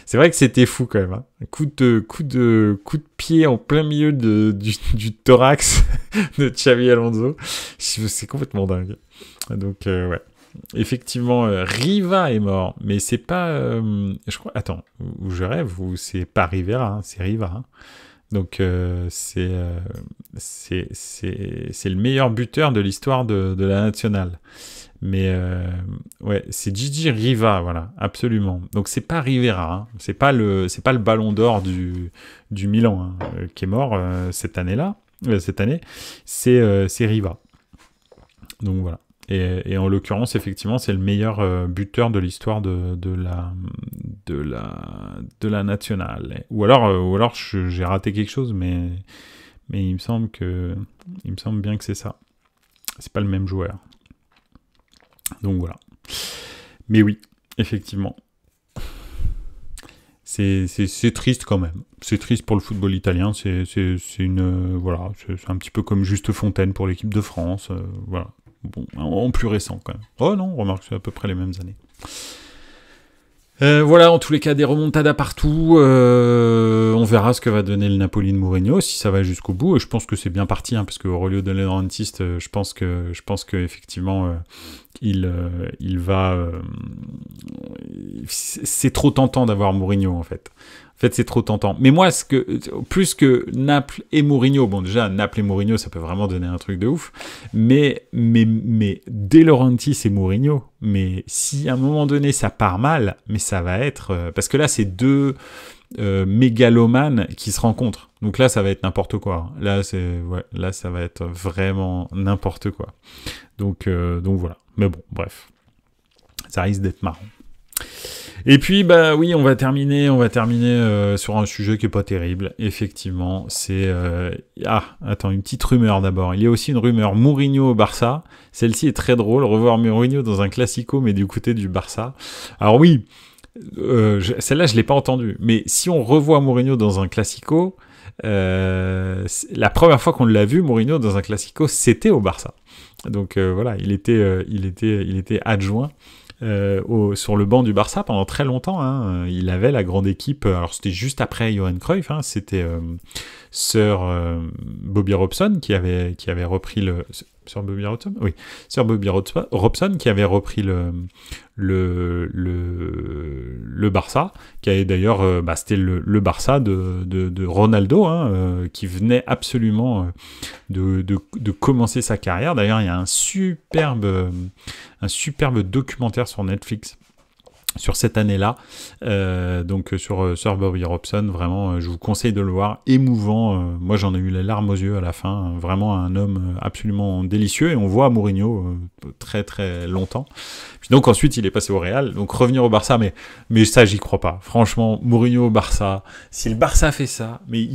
S1: C'est vrai que c'était fou quand même. Hein. Coup de pied en plein milieu du thorax de Xabi Alonso. C'est complètement dingue. Donc ouais. Effectivement, Riva est mort, mais c'est pas. Je crois. Attends, où je rêve, ou c'est pas Rivera, hein, c'est Riva. Hein. Donc c'est le meilleur buteur de l'histoire de la nationale. Mais ouais, c'est Gigi Riva, voilà, absolument. Donc c'est pas Rivera, hein, c'est pas le Ballon d'Or du Milan hein, qui est mort cette année, c'est Riva. Donc voilà. Et en l'occurrence, effectivement, c'est le meilleur buteur de l'histoire de la nationale. Ou alors j'ai raté quelque chose, mais il me semble bien que c'est ça. C'est pas le même joueur. Donc voilà. Mais oui, effectivement. C'est triste quand même. C'est triste pour le football italien. C'est un petit peu comme Juste Fontaine pour l'équipe de France. Voilà. Bon, en plus récent quand même. Oh non, remarque, c'est à peu près les mêmes années. Voilà, en tous les cas, des remontadas partout. On verra ce que va donner le Napoli de Mourinho, si ça va jusqu'au bout. Et je pense que c'est bien parti, hein, parce que Aurelio De Laurentiis, je pense que effectivement, il va. C'est trop tentant d'avoir Mourinho en fait. En fait, c'est trop tentant. Mais moi, plus que Naples et Mourinho, bon déjà, Naples et Mourinho, ça peut vraiment donner un truc de ouf. Mais De Laurentiis et Mourinho, mais si à un moment donné ça part mal, mais ça va être... parce que là, c'est deux mégalomanes qui se rencontrent. Donc là, ça va être n'importe quoi. Là, ça va être vraiment n'importe quoi. Donc voilà. Mais bon, bref. Ça risque d'être marrant. Et puis, oui, on va terminer sur un sujet qui est pas terrible. Effectivement, c'est... attends, une petite rumeur d'abord. Il y a aussi une rumeur Mourinho au Barça. Celle-ci est très drôle. Revoir Mourinho dans un classico, mais du côté du Barça. Alors oui, celle-là, je l'ai pas entendue. Mais si on revoit Mourinho dans un classico, la première fois qu'on l'a vu, Mourinho dans un classico, c'était au Barça. Donc voilà, il était adjoint sur le banc du Barça pendant très longtemps. Hein. Il avait la grande équipe. Alors c'était juste après Johan Cruyff. Hein. C'était Sir Bobby Robson qui avait repris le. Sir Bobby Robson, oui, Sir Bobby Robson qui avait repris le Barça, qui avait d'ailleurs, c'était le Barça de Ronaldo, hein, qui venait absolument de commencer sa carrière. D'ailleurs, il y a un superbe documentaire sur Netflix sur cette année-là, donc sur Sir Bobby Robson, vraiment, je vous conseille de le voir, émouvant, moi j'en ai eu les larmes aux yeux à la fin, vraiment un homme absolument délicieux, et on voit Mourinho très très longtemps, puis donc ensuite il est passé au Real, donc revenir au Barça, mais ça j'y crois pas, franchement, Mourinho au Barça, si le Barça fait ça, mais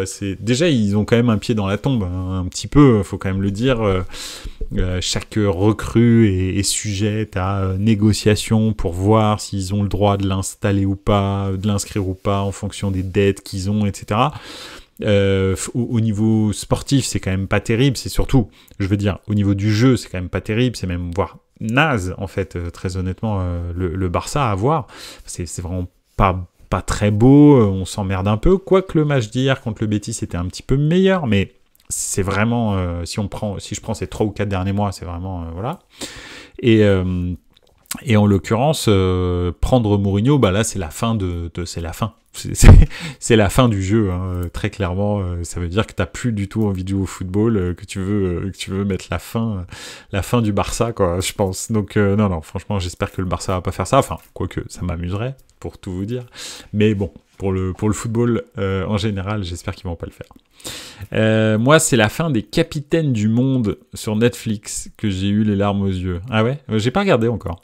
S1: c'est déjà ils ont quand même un pied dans la tombe, hein, un petit peu, faut quand même le dire, chaque recrue est sujette à négociation pour voir s'ils ont le droit de l'installer ou pas, de l'inscrire ou pas en fonction des dettes qu'ils ont, etc. Au niveau sportif, c'est quand même pas terrible, c'est surtout, je veux dire, au niveau du jeu, c'est quand même pas terrible, c'est même voire naze, en fait, très honnêtement, le Barça à voir, c'est vraiment pas très beau, on s'emmerde un peu, quoique le match d'hier contre le Betis était un petit peu meilleur, mais c'est vraiment, si je prends ces 3 ou 4 derniers mois, c'est vraiment, voilà. Et en l'occurrence, prendre Mourinho, là, c'est la fin c'est la fin. C'est la fin du jeu, hein, très clairement. Ça veut dire que t'as plus du tout envie de jouer au football, que tu veux mettre la fin du Barça, quoi, je pense. Donc, non, franchement, j'espère que le Barça va pas faire ça. Enfin, quoique, ça m'amuserait, pour tout vous dire. Mais bon, pour le football, en général, j'espère qu'ils vont pas le faire. Moi, c'est la fin des Capitaines du Monde sur Netflix que j'ai eu les larmes aux yeux. Ah ouais? J'ai pas regardé encore.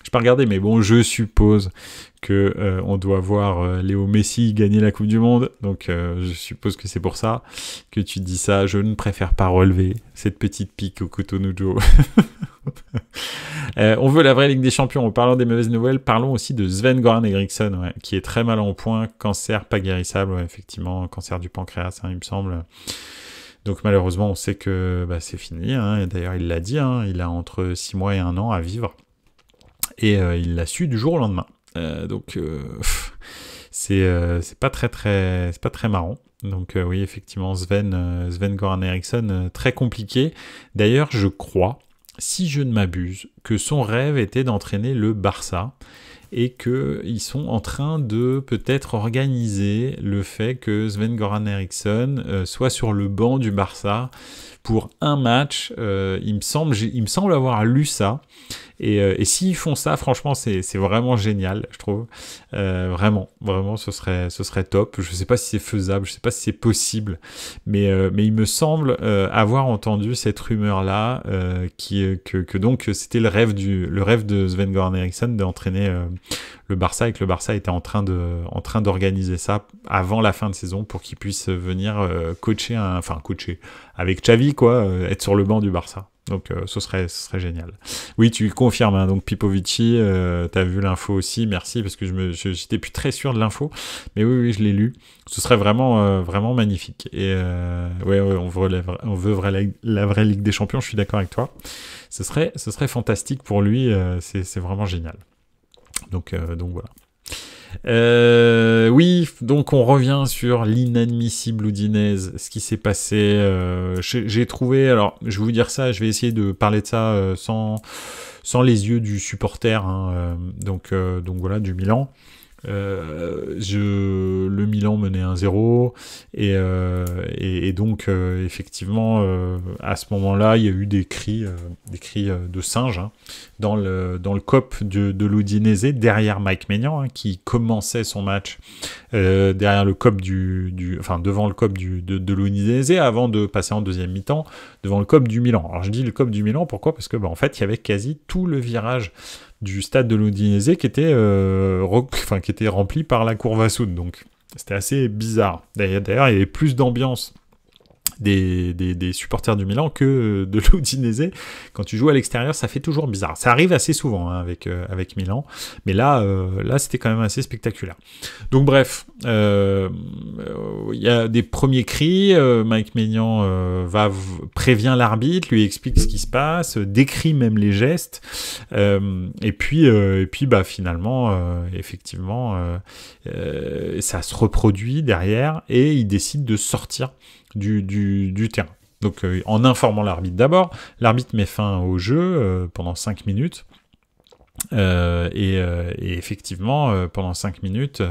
S1: J'ai pas regardé, mais bon, je suppose que on doit voir Léo Messi gagner la Coupe du Monde. Donc, je suppose que c'est pour ça que tu dis ça. Je ne préfère pas relever cette petite pique au Cotonou. On veut la vraie Ligue des Champions. En parlant des mauvaises nouvelles, parlons aussi de Sven-Goran Eriksson, qui est très mal en point. Cancer pas guérissable, effectivement. Cancer du pancréas, il me semble. Donc malheureusement, on sait que c'est fini. Hein. Et d'ailleurs, il l'a dit, hein, il a entre 6 mois et 1 an à vivre. Et il l'a su du jour au lendemain. Donc c'est pas très marrant. Donc oui, effectivement, Sven-Goran Eriksson, très compliqué. D'ailleurs, je crois, si je ne m'abuse, que son rêve était d'entraîner le Barça et qu'ils sont en train de peut-être organiser le fait que Sven-Goran Eriksson soit sur le banc du Barça pour un match. Il me semble avoir lu ça. Et s'ils font ça, franchement, c'est vraiment génial, je trouve. Vraiment, ce serait top. Je sais pas si c'est faisable, je sais pas si c'est possible, mais il me semble avoir entendu cette rumeur-là, que donc c'était le rêve de Sven-Goran Eriksson d'entraîner le Barça, et que le Barça était en train d'organiser ça avant la fin de saison pour qu'il puisse venir coacher avec Xavi, quoi, être sur le banc du Barça. Donc ce serait génial. Oui, tu confirmes, hein, donc Pipovici, t'as vu l'info aussi, merci, parce que j'étais plus très sûr de l'info, mais oui, je l'ai lu. Ce serait vraiment magnifique. Et ouais, on veut la vraie Ligue des Champions, je suis d'accord avec toi. Ce serait fantastique pour lui, c'est vraiment génial. Donc voilà. Oui, donc on revient sur l'inadmissible Udinese, ce qui s'est passé. J'ai trouvé, alors je vais vous dire ça, je vais essayer de parler de ça sans les yeux du supporter, hein, donc voilà, du Milan. Le Milan menait 1-0 et donc effectivement à ce moment-là il y a eu des cris de singe, hein, dans le COP de l'Udinese derrière Mike Maignan, hein, qui commençait son match derrière le COP devant le COP de l'Udinese avant de passer en deuxième mi-temps devant le COP du Milan. Alors je dis le COP du Milan, pourquoi? Parce que en fait il y avait quasi tout le virage du stade de l'Udinese qui était rempli par la Curva Sud, donc c'était assez bizarre. D'ailleurs, il y avait plus d'ambiance des supporters du Milan que de l'Udinese. Quand tu joues à l'extérieur, ça fait toujours bizarre. Ça arrive assez souvent hein, avec Milan, mais là c'était quand même assez spectaculaire. Donc bref, il y a des premiers cris, Mike Maignan prévient l'arbitre, lui explique ce qui se passe, décrit même les gestes, et puis finalement, effectivement, ça se reproduit derrière, et il décide de sortir du terrain. Donc en informant l'arbitre d'abord, l'arbitre met fin au jeu pendant 5 minutes. Et effectivement, pendant 5 minutes...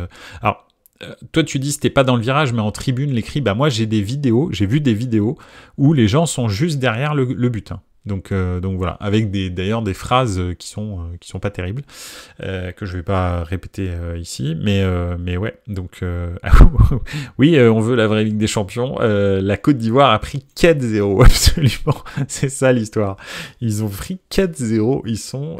S1: alors, toi tu dis c'était pas dans le virage, mais en tribune, les cris, moi j'ai vu des vidéos où les gens sont juste derrière le but. Hein. Donc voilà, avec d'ailleurs des phrases qui sont pas terribles, que je vais pas répéter ici, mais ouais, donc oui, on veut la vraie Ligue des Champions. La Côte d'Ivoire a pris 4-0, absolument, c'est ça l'histoire. Ils ont pris 4-0, ils sont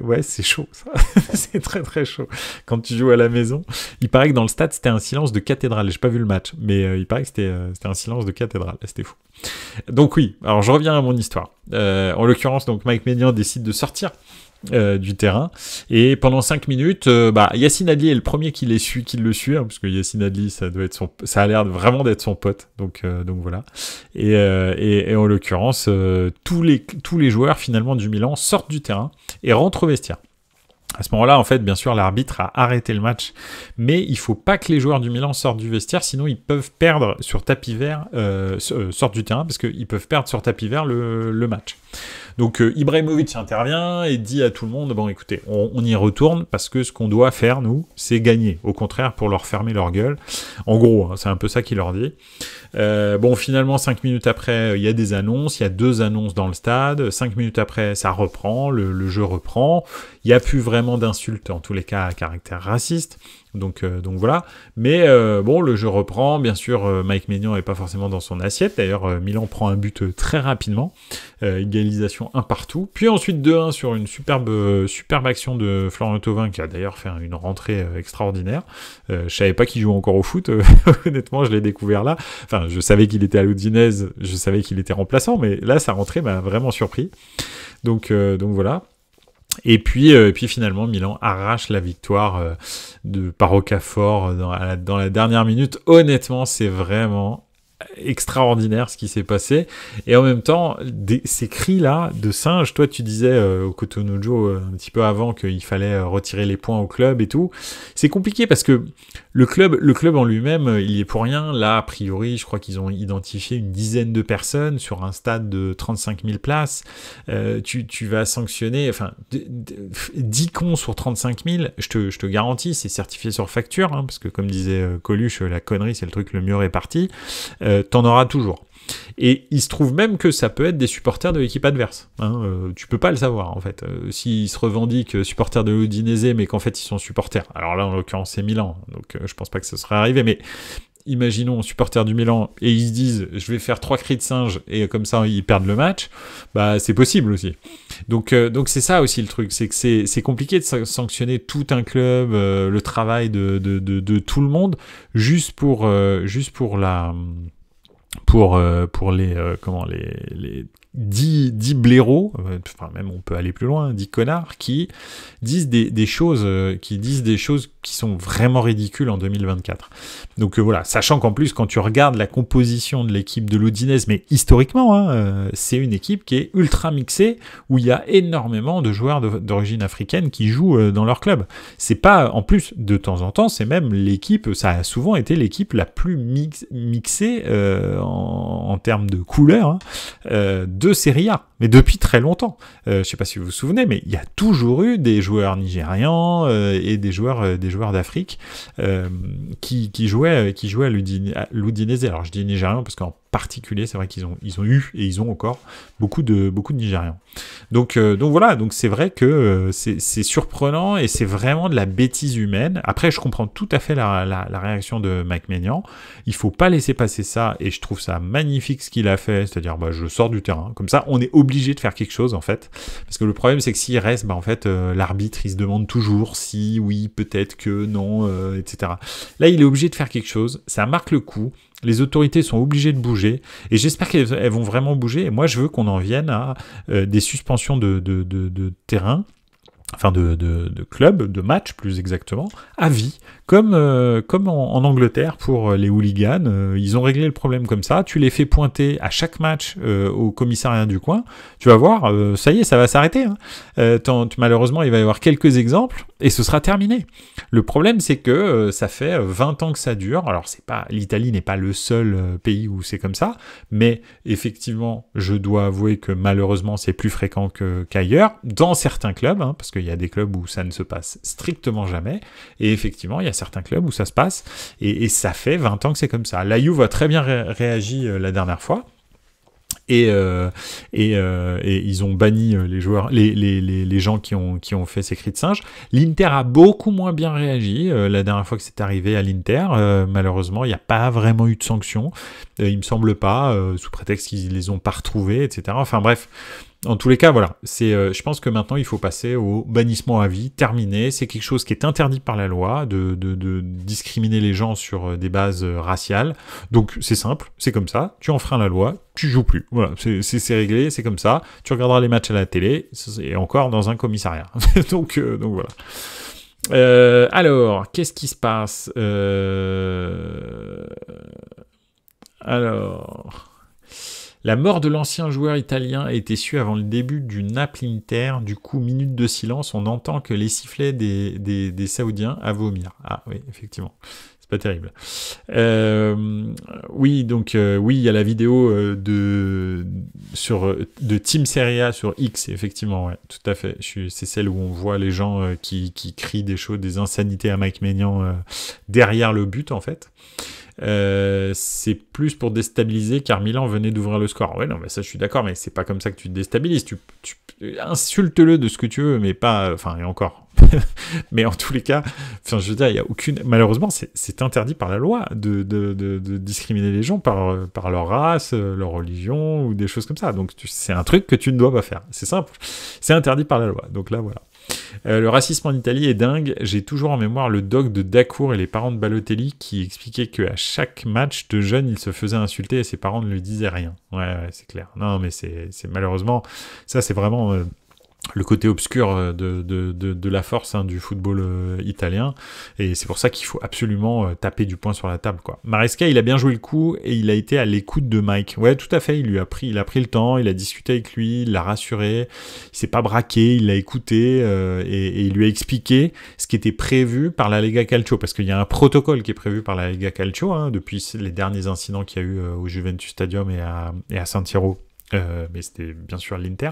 S1: ouais, c'est chaud, ça. C'est très très chaud. Quand tu joues à la maison, il paraît que dans le stade c'était un silence de cathédrale. J'ai pas vu le match, mais il paraît que c'était un silence de cathédrale. C'était fou. Donc oui, alors je reviens à mon histoire. En l'occurrence, donc Mike Maignan décide de sortir du terrain, et pendant 5 minutes, Yacine Adli est le premier qui le suit, hein, parce que Yacine Adli, ça a l'air vraiment d'être son pote, donc voilà. Et en l'occurrence, tous les joueurs finalement du Milan sortent du terrain et rentrent au vestiaire. À ce moment-là, en fait, bien sûr, l'arbitre a arrêté le match, mais il faut pas que les joueurs du Milan sortent du vestiaire, sinon ils peuvent perdre sur tapis vert, sortent du terrain, parce qu'ils peuvent perdre sur tapis vert le match. Donc Ibrahimovic intervient et dit à tout le monde, bon écoutez, on y retourne, parce que ce qu'on doit faire, nous, c'est gagner. Au contraire, pour leur fermer leur gueule. En gros, hein, c'est un peu ça qu'il leur dit. Bon, finalement, 5 minutes après, il y a des annonces, il y a 2 annonces dans le stade. 5 minutes après, ça reprend, le jeu reprend. Il n'y a plus vraiment d'insultes, en tous les cas, à caractère raciste. Donc voilà. Mais bon, le jeu reprend. Bien sûr, Mike Maignan n'est pas forcément dans son assiette. D'ailleurs, Milan prend un but très rapidement. Égalisation 1 partout. Puis ensuite 2-1 sur une superbe action de Florian Thauvin, qui a d'ailleurs fait une rentrée extraordinaire. Je savais pas qu'il jouait encore au foot. Honnêtement, je l'ai découvert là. Enfin, je savais qu'il était à l'Udinese, je savais qu'il était remplaçant, mais là, sa rentrée m'a vraiment surpris. Donc voilà. Et puis finalement, Milan arrache la victoire par Okafor dans la dernière minute. Honnêtement, c'est vraiment extraordinaire ce qui s'est passé, et en même temps ces cris là de singe. Toi tu disais au Cotonou Joe un petit peu avant qu'il fallait retirer les points au club et tout. C'est compliqué parce que le club en lui-même, il y est pour rien. Là a priori je crois qu'ils ont identifié une dizaine de personnes sur un stade de 35 000 places. Tu vas sanctionner 10 cons sur 35 000, je te garantis, c'est certifié sur facture, hein, parce que comme disait Coluche, la connerie c'est le truc le mieux réparti. T'en auras toujours. Et il se trouve même que ça peut être des supporters de l'équipe adverse. Hein, tu peux pas le savoir en fait. S'ils se revendiquent supporters de l'Udinese, mais qu'en fait ils sont supporters. Alors là en l'occurrence c'est Milan, donc je pense pas que ce serait arrivé, mais imaginons supporters du Milan et ils se disent je vais faire 3 cris de singe et comme ça ils perdent le match, c'est possible aussi. Donc c'est ça aussi le truc, c'est que c'est compliqué de sanctionner tout un club, le travail de tout le monde juste pour les 10 blaireaux, même on peut aller plus loin, 10 connards qui disent des choses qui sont vraiment ridicules en 2024. Donc voilà, sachant qu'en plus quand tu regardes la composition de l'équipe de l'Udinese, mais historiquement, c'est une équipe qui est ultra mixée, où il y a énormément de joueurs d'origine africaine qui jouent dans leur club. C'est pas, en plus, de temps en temps, c'est même l'équipe, ça a souvent été l'équipe la plus mixée en termes de couleurs de Serie A, mais depuis très longtemps. Je sais pas si vous vous souvenez, mais il y a toujours eu des joueurs nigérians et des joueurs d'Afrique qui jouaient à l'Udinese. Alors je dis nigérian parce qu'en particulier, c'est vrai qu'ils ont eu et ils ont encore beaucoup de Nigérians. Donc voilà, donc c'est vrai que c'est surprenant et c'est vraiment de la bêtise humaine. Après, je comprends tout à fait la réaction de Mike Maignan. Il faut pas laisser passer ça, et je trouve ça magnifique ce qu'il a fait, c'est-à-dire je sors du terrain. Comme ça, on est obligé obligé de faire quelque chose en fait, parce que le problème c'est que s'il reste, en fait l'arbitre il se demande toujours si oui, peut-être que non, etc. Là il est obligé de faire quelque chose, ça marque le coup. Les autorités sont obligées de bouger, et j'espère qu'elles vont vraiment bouger. Et moi, je veux qu'on en vienne à des suspensions de terrain, enfin de club, de match plus exactement, à vie, comme en Angleterre pour les hooligans. Ils ont réglé le problème comme ça, tu les fais pointer à chaque match au commissariat du coin, tu vas voir, ça y est, ça va s'arrêter. Malheureusement, il va y avoir quelques exemples, et ce sera terminé. Le problème, c'est que ça fait 20 ans que ça dure. Alors, l'Italie n'est pas le seul pays où c'est comme ça, mais effectivement, je dois avouer que malheureusement, c'est plus fréquent qu'ailleurs, dans certains clubs, parce qu'il y a des clubs où ça ne se passe strictement jamais, et effectivement, il y a certains clubs où ça se passe, et ça fait 20 ans que c'est comme ça. La Juve a très bien réagi la dernière fois, et ils ont banni les joueurs, les gens qui ont fait ces cris de singe. L'Inter a beaucoup moins bien réagi la dernière fois que c'est arrivé à l'Inter. Malheureusement, il n'y a pas vraiment eu de sanctions. Il me semble pas, sous prétexte qu'ils les ont pas retrouvés, etc. Enfin bref. En tous les cas, voilà. Je pense que maintenant, il faut passer au bannissement à vie, terminé. C'est quelque chose qui est interdit par la loi, de discriminer les gens sur des bases raciales. Donc, c'est simple, c'est comme ça. Tu enfreins la loi, tu joues plus. Voilà, c'est réglé, c'est comme ça. Tu regarderas les matchs à la télé, et encore dans un commissariat. donc voilà. Alors, qu'est-ce qui se passe Alors... La mort de l'ancien joueur italien a été su avant le début du Naples-Inter. Du coup, minute de silence, on entend que les sifflets des Saoudiens à vomir. Ah oui, effectivement, c'est pas terrible. Oui, donc oui, il y a la vidéo de Team Serie A sur X, effectivement, ouais, tout à fait. C'est celle où on voit les gens qui crient des choses, des insanités à Mike Maignan derrière le but, en fait. C'est plus pour déstabiliser car Milan venait d'ouvrir le score. Ouais, non, mais ça je suis d'accord, mais c'est pas comme ça que tu te déstabilises. Tu insulte-le de ce que tu veux, mais pas. Enfin, et encore. Mais en tous les cas, enfin, je veux dire, il y a aucune. Malheureusement, c'est interdit par la loi de discriminer les gens par leur race, leur religion ou des choses comme ça. Donc, c'est un truc que tu ne dois pas faire. C'est simple. C'est interdit par la loi. Donc là, voilà. Le racisme en Italie est dingue. J'ai toujours en mémoire le doc de Dacour et les parents de Balotelli qui expliquaient qu'à chaque match de jeune, il se faisait insulter et ses parents ne lui disaient rien. Ouais, c'est clair. Non, mais c'est malheureusement... Ça, c'est vraiment... le côté obscur de la force du football italien, et c'est pour ça qu'il faut absolument taper du poing sur la table, quoi. Maresca, il a bien joué le coup et il a été à l'écoute de Mike. Ouais, tout à fait, il a pris le temps, il a discuté avec lui, il l'a rassuré, il s'est pas braqué, il l'a écouté et il lui a expliqué ce qui était prévu par la Lega Calcio, parce qu'il y a un protocole qui est prévu par la Lega Calcio depuis les derniers incidents qu'il y a eu au Juventus Stadium et à San Siro. Mais c'était bien sûr l'Inter.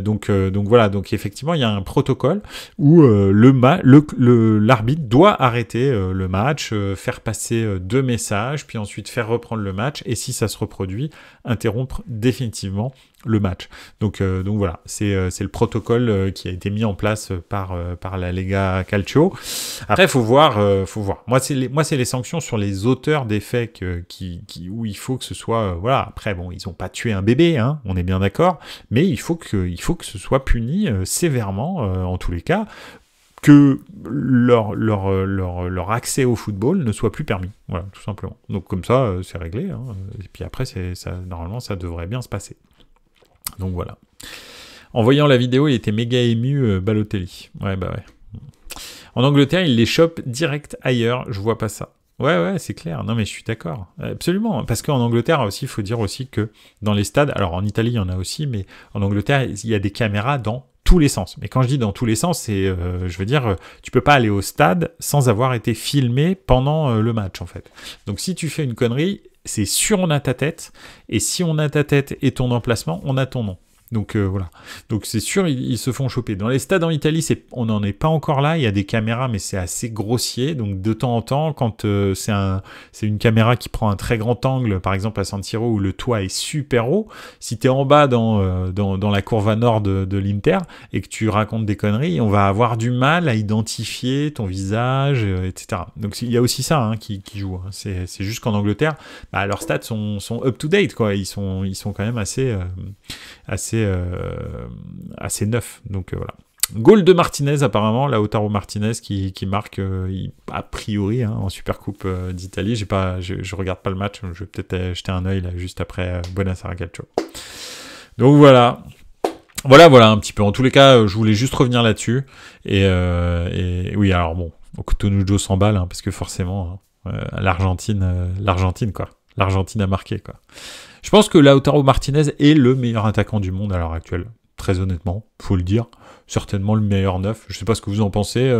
S1: Donc voilà, donc effectivement il y a un protocole où l'arbitre doit arrêter le match, faire passer 2 messages, puis ensuite faire reprendre le match, et si ça se reproduit, interrompre définitivement le match. Donc voilà, c'est le protocole qui a été mis en place par la Lega Calcio. Après, faut voir. Moi, c'est les sanctions sur les auteurs des faits où il faut que ce soit. Voilà. Après, bon, ils ont pas tué un bébé, on est bien d'accord, mais il faut que ce soit puni sévèrement, en tous les cas, que leur accès au football ne soit plus permis. Voilà, tout simplement. Donc comme ça, c'est réglé. Et puis après, normalement, ça devrait bien se passer. Donc voilà. En voyant la vidéo, il était méga ému, Balotelli. Ouais, bah ouais. En Angleterre, il les chope direct ailleurs. Je vois pas ça. Ouais, c'est clair. Non, mais je suis d'accord. Absolument. Parce qu'en Angleterre aussi, il faut dire aussi que dans les stades, alors en Italie, il y en a aussi, mais en Angleterre, il y a des caméras dans tous les sens. Mais quand je dis dans tous les sens, c'est, je veux dire, tu peux pas aller au stade sans avoir été filmé pendant le match, en fait. Donc si tu fais une connerie, c'est sûr on a ta tête, et si on a ta tête et ton emplacement, on a ton nom. Donc voilà. Donc c'est sûr, ils se font choper. Dans les stades en Italie, on n'en est pas encore là. Il y a des caméras, mais c'est assez grossier. Donc de temps en temps, quand c'est une caméra qui prend un très grand angle, par exemple à San Siro où le toit est super haut, si tu es en bas dans la courva nord de l'Inter et que tu racontes des conneries, on va avoir du mal à identifier ton visage, etc. Donc il y a aussi ça hein, qui joue. Hein. C'est juste qu'en Angleterre, leurs stats sont up to date, quoi. Ils sont quand même assez neuf. Donc voilà. Goal de Martinez apparemment, Lautaro Martinez qui marque a priori hein, en Supercoupe d'Italie. Je regarde pas le match, je vais peut-être jeter un œil là juste après Buonasera Calcio. Donc voilà. Voilà un petit peu. En tous les cas, je voulais juste revenir là-dessus. Et oui, alors bon, Cotonou s'emballe hein, parce que forcément l'Argentine quoi. L'Argentine a marqué quoi. Je pense que Lautaro Martinez est le meilleur attaquant du monde à l'heure actuelle. Très honnêtement, faut le dire. Certainement le meilleur neuf. Je sais pas ce que vous en pensez.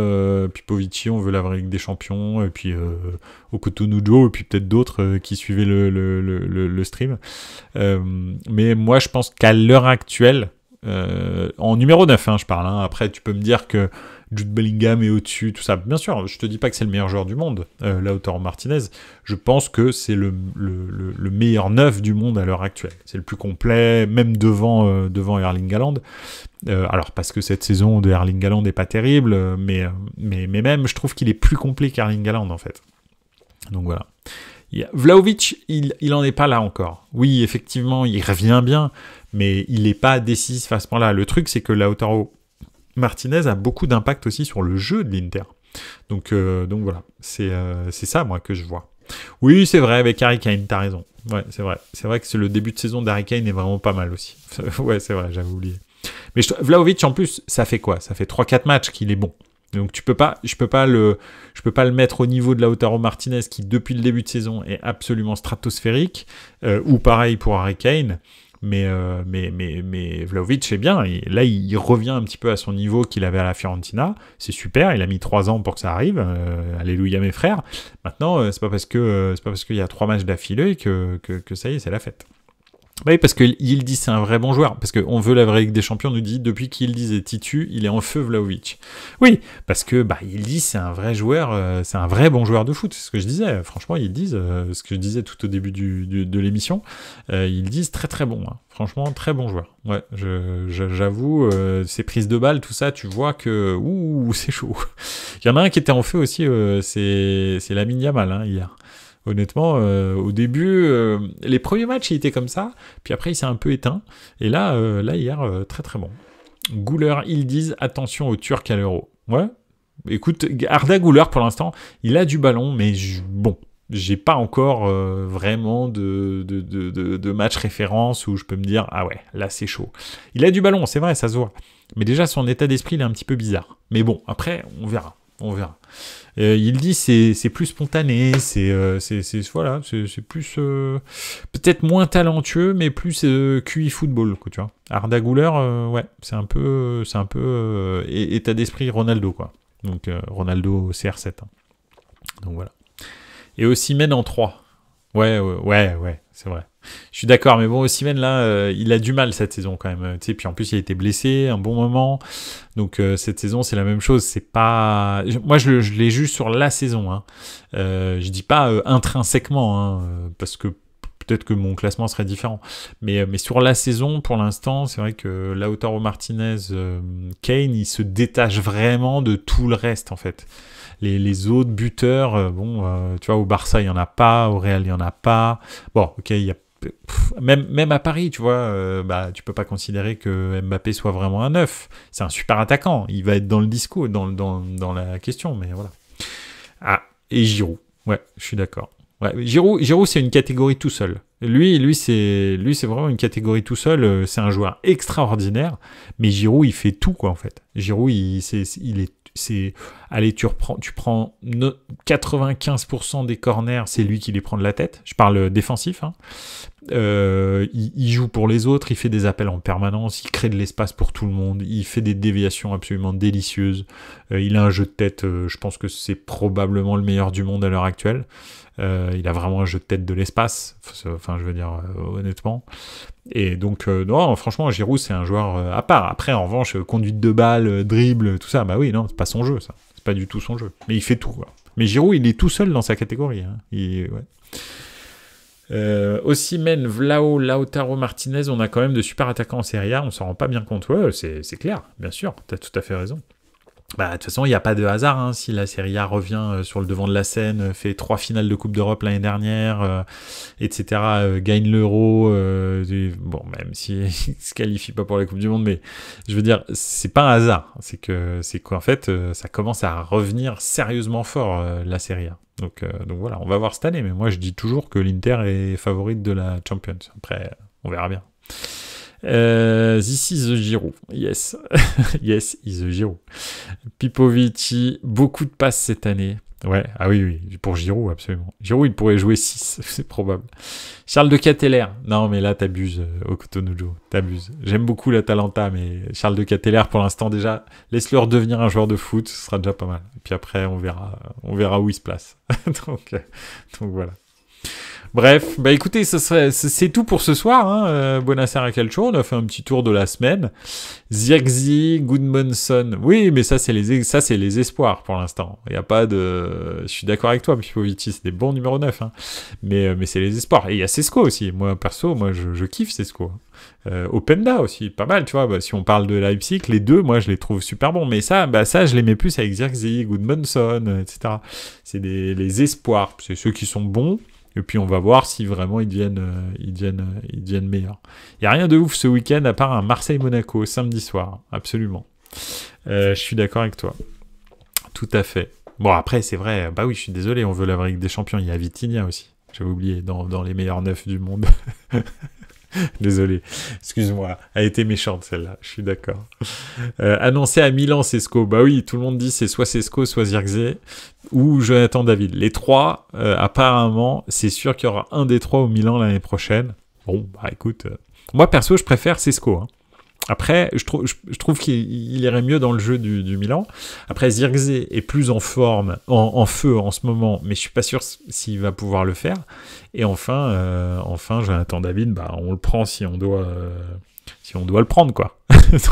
S1: Pipovici, on veut la vraie Ligue des Champions. Et puis Cotonou et puis peut-être d'autres qui suivaient le stream. Mais moi, je pense qu'à l'heure actuelle, en numéro 9, hein, je parle. Hein. Après, tu peux me dire que Jude Bellingham est au-dessus, tout ça. Bien sûr, je te dis pas que c'est le meilleur joueur du monde, Lautaro Martinez. Je pense que c'est le meilleur neuf du monde à l'heure actuelle. C'est le plus complet, même devant Erling Haaland. Alors, parce que cette saison de Erling Haaland n'est pas terrible, mais même, je trouve qu'il est plus complet qu'Erling Haaland, en fait. Donc voilà. Vlahovic, il en est pas là encore. Oui, effectivement, il revient bien, mais il n'est pas décisif à ce point-là. Le truc, c'est que Lautaro Martinez a beaucoup d'impact aussi sur le jeu de l'Inter. Donc voilà, c'est ça, moi, que je vois. Oui, c'est vrai, avec Harry Kane, t'as raison. Ouais, c'est vrai. C'est vrai que le début de saison d'Harry Kane est vraiment pas mal aussi. Ouais, c'est vrai, j'avais oublié. Mais Vlahovic, en plus, ça fait quoi? Ça fait 3-4 matchs qu'il est bon. Donc je peux pas le mettre au niveau de Lautaro Martinez qui depuis le début de saison est absolument stratosphérique ou pareil pour Harry Kane. Mais Vlahovic c'est bien. Là il revient un petit peu à son niveau qu'il avait à la Fiorentina. C'est super. Il a mis 3 ans pour que ça arrive. Alléluia mes frères. Maintenant c'est pas parce qu'il y a 3 matchs d'affilée que ça y est c'est la fête. Oui, parce que Yildiz c'est un vrai bon joueur. Parce qu'on veut la vraie Ligue des Champions, on nous dit depuis qu'Yildiz est titu, il est en feu Vlahovic. Oui, parce que Yildiz c'est un vrai joueur, c'est un vrai bon joueur de foot. C'est ce que je disais. Franchement, Yildiz, ce que je disais tout au début de l'émission, Yildiz très très bon. Hein. Franchement, très bon joueur. Ouais, j'avoue, ses prises de balles, tout ça, tu vois que c'est chaud. Il y en a un qui était en feu aussi, c'est Lamine Yamal hein, hier. Honnêtement, au début, les premiers matchs, il était comme ça, puis après, il s'est un peu éteint. Et là hier, très très bon. Güler, ils disent attention aux Turcs à l'Euro. Ouais, écoute, Arda Güler, pour l'instant, il a du ballon, mais bon, j'ai pas encore vraiment de match référence où je peux me dire, ah ouais, là c'est chaud. Il a du ballon, c'est vrai, ça se voit. Mais déjà, son état d'esprit, il est un petit peu bizarre. Mais bon, après, on verra. Il dit c'est plus spontané, c'est plus peut-être moins talentueux, mais plus QI football, quoi, tu vois. Arda Güler, ouais, c'est un peu état d'esprit Ronaldo, quoi. Donc Ronaldo CR7. Hein. Donc voilà. Et Osimhen en 3. Ouais, c'est vrai. Je suis d'accord, mais bon, Osimhen, là, il a du mal cette saison quand même. Tu sais, puis en plus, il a été blessé un bon moment. Donc, cette saison, c'est la même chose. C'est pas... Moi, je l'ai juste sur la saison. Hein. Je dis pas intrinsèquement, hein, parce que peut-être que mon classement serait différent. Mais sur la saison, pour l'instant, c'est vrai que Lautaro Martinez, Kane, il se détache vraiment de tout le reste, en fait. Les autres buteurs, tu vois, au Barça, il n'y en a pas, au Real, il n'y en a pas. Bon, ok, il y a même à Paris, tu vois, tu peux pas considérer que Mbappé soit vraiment un neuf. C'est un super attaquant. Il va être dans le discours, dans la question, mais voilà. Ah, et Giroud. Ouais, je suis d'accord. Ouais, Giroud, c'est une catégorie tout seul. Lui, c'est vraiment une catégorie tout seul. C'est un joueur extraordinaire, mais Giroud, il fait tout, quoi, en fait. Giroud, allez, tu prends 95% des corners, c'est lui qui les prend de la tête. Je parle défensif. Hein. Il joue pour les autres, il fait des appels en permanence, il crée de l'espace pour tout le monde, il fait des déviations absolument délicieuses. Il a un jeu de tête, je pense que c'est probablement le meilleur du monde à l'heure actuelle. Il a vraiment un jeu de tête de l'espace, enfin je veux dire honnêtement. Et donc, non, franchement, Giroud, c'est un joueur à part. Après, en revanche, conduite de balle, dribble, tout ça, bah oui, non, c'est pas son jeu, ça. C'est pas du tout son jeu. Mais il fait tout, quoi. Mais Giroud, il est tout seul dans sa catégorie. Hein. Osimhen, Vlao, Lautaro Martinez, on a quand même de super attaquants en Serie A, on s'en rend pas bien compte. Ouais, c'est clair, bien sûr, t'as tout à fait raison. Bah, de toute façon, il n'y a pas de hasard. Hein. Si la Serie A revient sur le devant de la scène, fait 3 finales de Coupe d'Europe l'année dernière, etc., gagne l'Euro, bon, même s'il ne se qualifie pas pour la Coupe du Monde, mais je veux dire, c'est pas un hasard. C'est qu'en fait, ça commence à revenir sérieusement fort, la Serie A. Donc voilà, on va voir cette année. Mais moi, je dis toujours que l'Inter est favorite de la Champions. Après, on verra bien. This is the Giroud. Yes. Yes, is the Giroud. Pipovici, beaucoup de passes cette année. Ouais, ah oui, pour Giroud, absolument. Giroud, il pourrait jouer 6, c'est probable. Charles de Ketteler. Non, mais là, t'abuses, Okutonujo. T'abuses. J'aime beaucoup l'Atalanta, mais Charles de Ketteler, pour l'instant, déjà, laisse-le redevenir un joueur de foot, ce sera déjà pas mal. Et puis après, on verra où il se place. donc voilà. Bref, bah écoutez, c'est tout pour ce soir. Hein. Buonasera Calcio, on a fait un petit tour de la semaine. Zirkzee, Goodmanson, oui, mais ça c'est les espoirs pour l'instant. Il y a pas de, je suis d'accord avec toi, Pipovici, c'est des bons numéro 9, hein. Mais c'est les espoirs. Et il y a Sesco aussi. Moi perso, je kiffe Sesco. Openda aussi, pas mal, tu vois. Bah, si on parle de Leipzig, les deux, moi je les trouve super bons. Mais ça, je les mets plus avec Zirkzee, Goodmanson, etc. C'est les espoirs. C'est ceux qui sont bons. Et puis on va voir si vraiment ils deviennent meilleurs. Il n'y a rien de ouf ce week-end à part un Marseille-Monaco samedi soir, absolument. Je suis d'accord avec toi. Tout à fait. Bon après c'est vrai, bah oui je suis désolé, on veut la Ligue des Champions, il y a Vitinha aussi. J'avais oublié, dans les meilleurs 9 du monde. Désolé, excuse-moi, elle a été méchante celle-là, je suis d'accord. Annoncé à Milan, Sesco, bah oui, tout le monde dit c'est soit Sesco, soit Zirkzee, ou Jonathan David. Les trois, apparemment, c'est sûr qu'il y aura un des trois au Milan l'année prochaine. Bon, bah écoute, moi perso, je préfère Sesco, hein. Après, je trouve qu'il irait mieux dans le jeu du Milan. Après, Zirkzee est plus en forme, en feu en ce moment, mais je suis pas sûr s'il va pouvoir le faire. Et enfin, Jonathan David, bah, on le prend si on doit le prendre, quoi.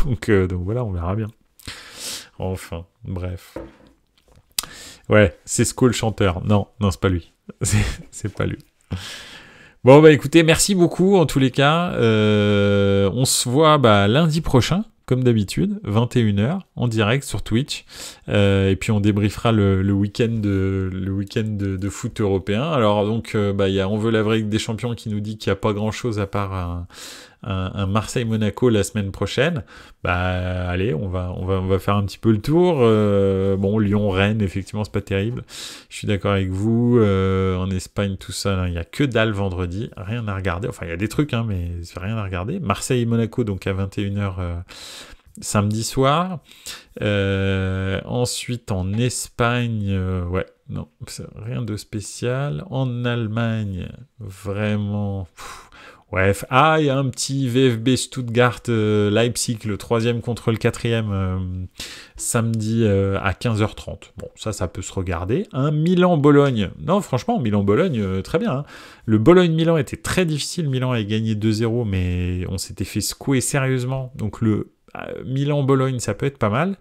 S1: donc voilà, on verra bien. Enfin, bref. Ouais, c'est Sesco le chanteur. Non, c'est pas lui. c'est pas lui. Bon, bah écoutez, merci beaucoup en tous les cas. On se voit lundi prochain, comme d'habitude, 21h, en direct sur Twitch. Et puis on débriefera le week-end de foot européen. Alors donc, il y a On veut la vraie Ligue des Champions qui nous dit qu'il n'y a pas grand-chose à part un Marseille-Monaco la semaine prochaine. Bah allez, on va faire un petit peu le tour. Bon, Lyon-Rennes, effectivement, c'est pas terrible. Je suis d'accord avec vous. En Espagne, tout ça, il n'y a que dalle vendredi. Rien à regarder. Enfin, il y a des trucs, hein, mais c'est rien à regarder. Marseille-Monaco, donc à 21h samedi soir. Ensuite, en Espagne, ouais, non, rien de spécial. En Allemagne, vraiment... Ouais, il y a un petit VfB Stuttgart Leipzig, le 3e contre le 4e, samedi à 15h30. Bon, ça peut se regarder. Un Milan-Bologne. Non, franchement, Milan-Bologne, très bien. Hein. Le Bologne-Milan était très difficile. Milan avait gagné 2-0, mais on s'était fait secouer sérieusement. Donc le Milan-Bologne, ça peut être pas mal.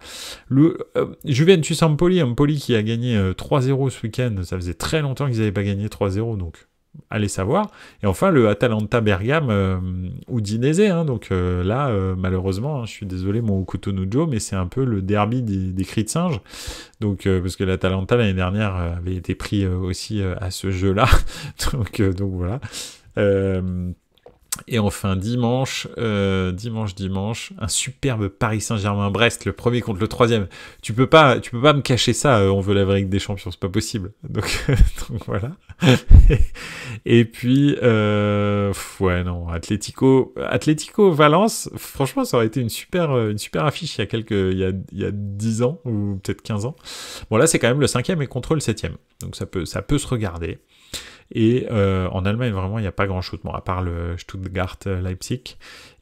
S1: Le Juventus-Empoli qui a gagné 3-0 ce week-end. Ça faisait très longtemps qu'ils n'avaient pas gagné 3-0, donc... allez savoir. Et enfin, le Atalanta Bergame Udinese. Hein, donc là, malheureusement, hein, je suis désolé, mon Okutonujo, mais c'est un peu le derby des cris de singe. Donc, parce que l'Atalanta, l'année dernière, avait été pris aussi à ce jeu-là. donc voilà. Et enfin, dimanche, un superbe Paris Saint-Germain-Brest, le premier contre le 3e. Tu peux pas me cacher ça, on veut la vraie Ligue des Champions, c'est pas possible. Donc voilà. Et puis, ouais, non, Atlético Valence, franchement, ça aurait été une super affiche il y a 10 ans, ou peut-être 15 ans. Bon, là, c'est quand même le 5e et contre le 7e. Donc ça peut se regarder. Et en Allemagne, vraiment, il n'y a pas grand-chose, bon, à part le Stuttgart-Leipzig.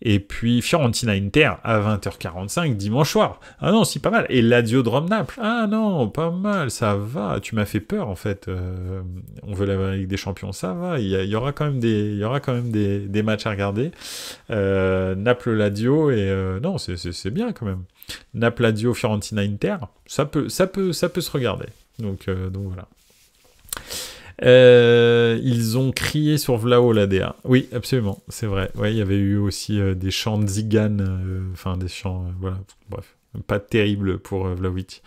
S1: Et puis Fiorentina-Inter à 20h45 dimanche soir. Ah non, si, pas mal. Et Lazio de Rome-Naples. Ah non, pas mal, ça va. Tu m'as fait peur, en fait. On veut la Ligue des Champions, ça va. Il y aura quand même des matchs à regarder. Naples-Lazio, et non, c'est bien quand même. Naples-Lazio, Fiorentina-Inter, ça peut se regarder. Donc voilà. Ils ont crié sur Vlao la DA. Oui, absolument, c'est vrai. Ouais, il y avait eu aussi des chants de Zigane, enfin des chants, voilà, bref, pas terrible pour Vlahovic.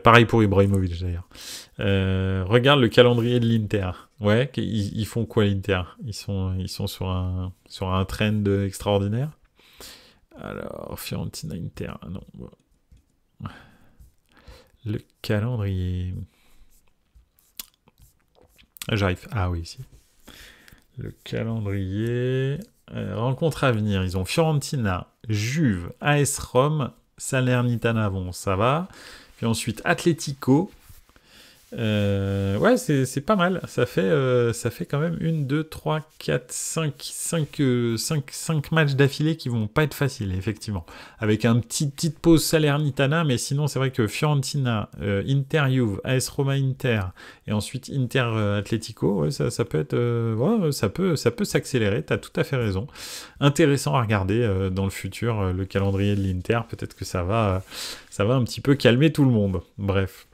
S1: Pareil pour Ibrahimovic d'ailleurs. Regarde le calendrier de l'Inter. Ouais, ils font quoi l'Inter? Ils sont sur un trend extraordinaire. Alors, Fiorentina Inter, non. Le calendrier. J'arrive. Ah oui, ici. Le calendrier. Rencontre à venir. Ils ont Fiorentina, Juve, AS Rome, Salernitana. Bon, ça va. Puis ensuite, Atlético. Ouais, c'est pas mal. Ça fait quand même 1, 2, 3, 4, 5 matchs d'affilée qui vont pas être faciles, effectivement. Avec un petite pause Salernitana, mais sinon, c'est vrai que Fiorentina, Inter Juve, AS Roma Inter, et ensuite Inter Atlético, ouais, ça peut être. Ouais, ça peut s'accélérer, t'as tout à fait raison. Intéressant à regarder dans le futur, le calendrier de l'Inter. Peut-être que ça va un petit peu calmer tout le monde. Bref.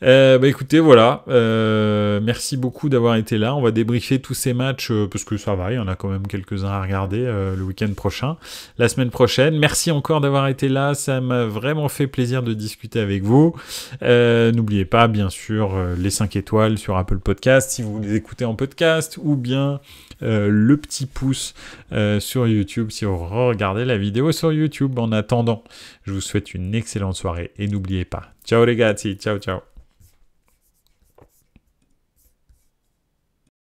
S1: Écoutez, voilà. Merci beaucoup d'avoir été là. On va débriefer tous ces matchs parce que ça va, il y en a quand même quelques-uns à regarder le week-end prochain, la semaine prochaine. Merci encore d'avoir été là. Ça m'a vraiment fait plaisir de discuter avec vous. N'oubliez pas, bien sûr, les 5 étoiles sur Apple Podcast si vous les écoutez en podcast, ou bien le petit pouce sur YouTube si vous regardez la vidéo sur YouTube. En attendant, je vous souhaite une excellente soirée et n'oubliez pas. Ciao les gars, ciao ciao.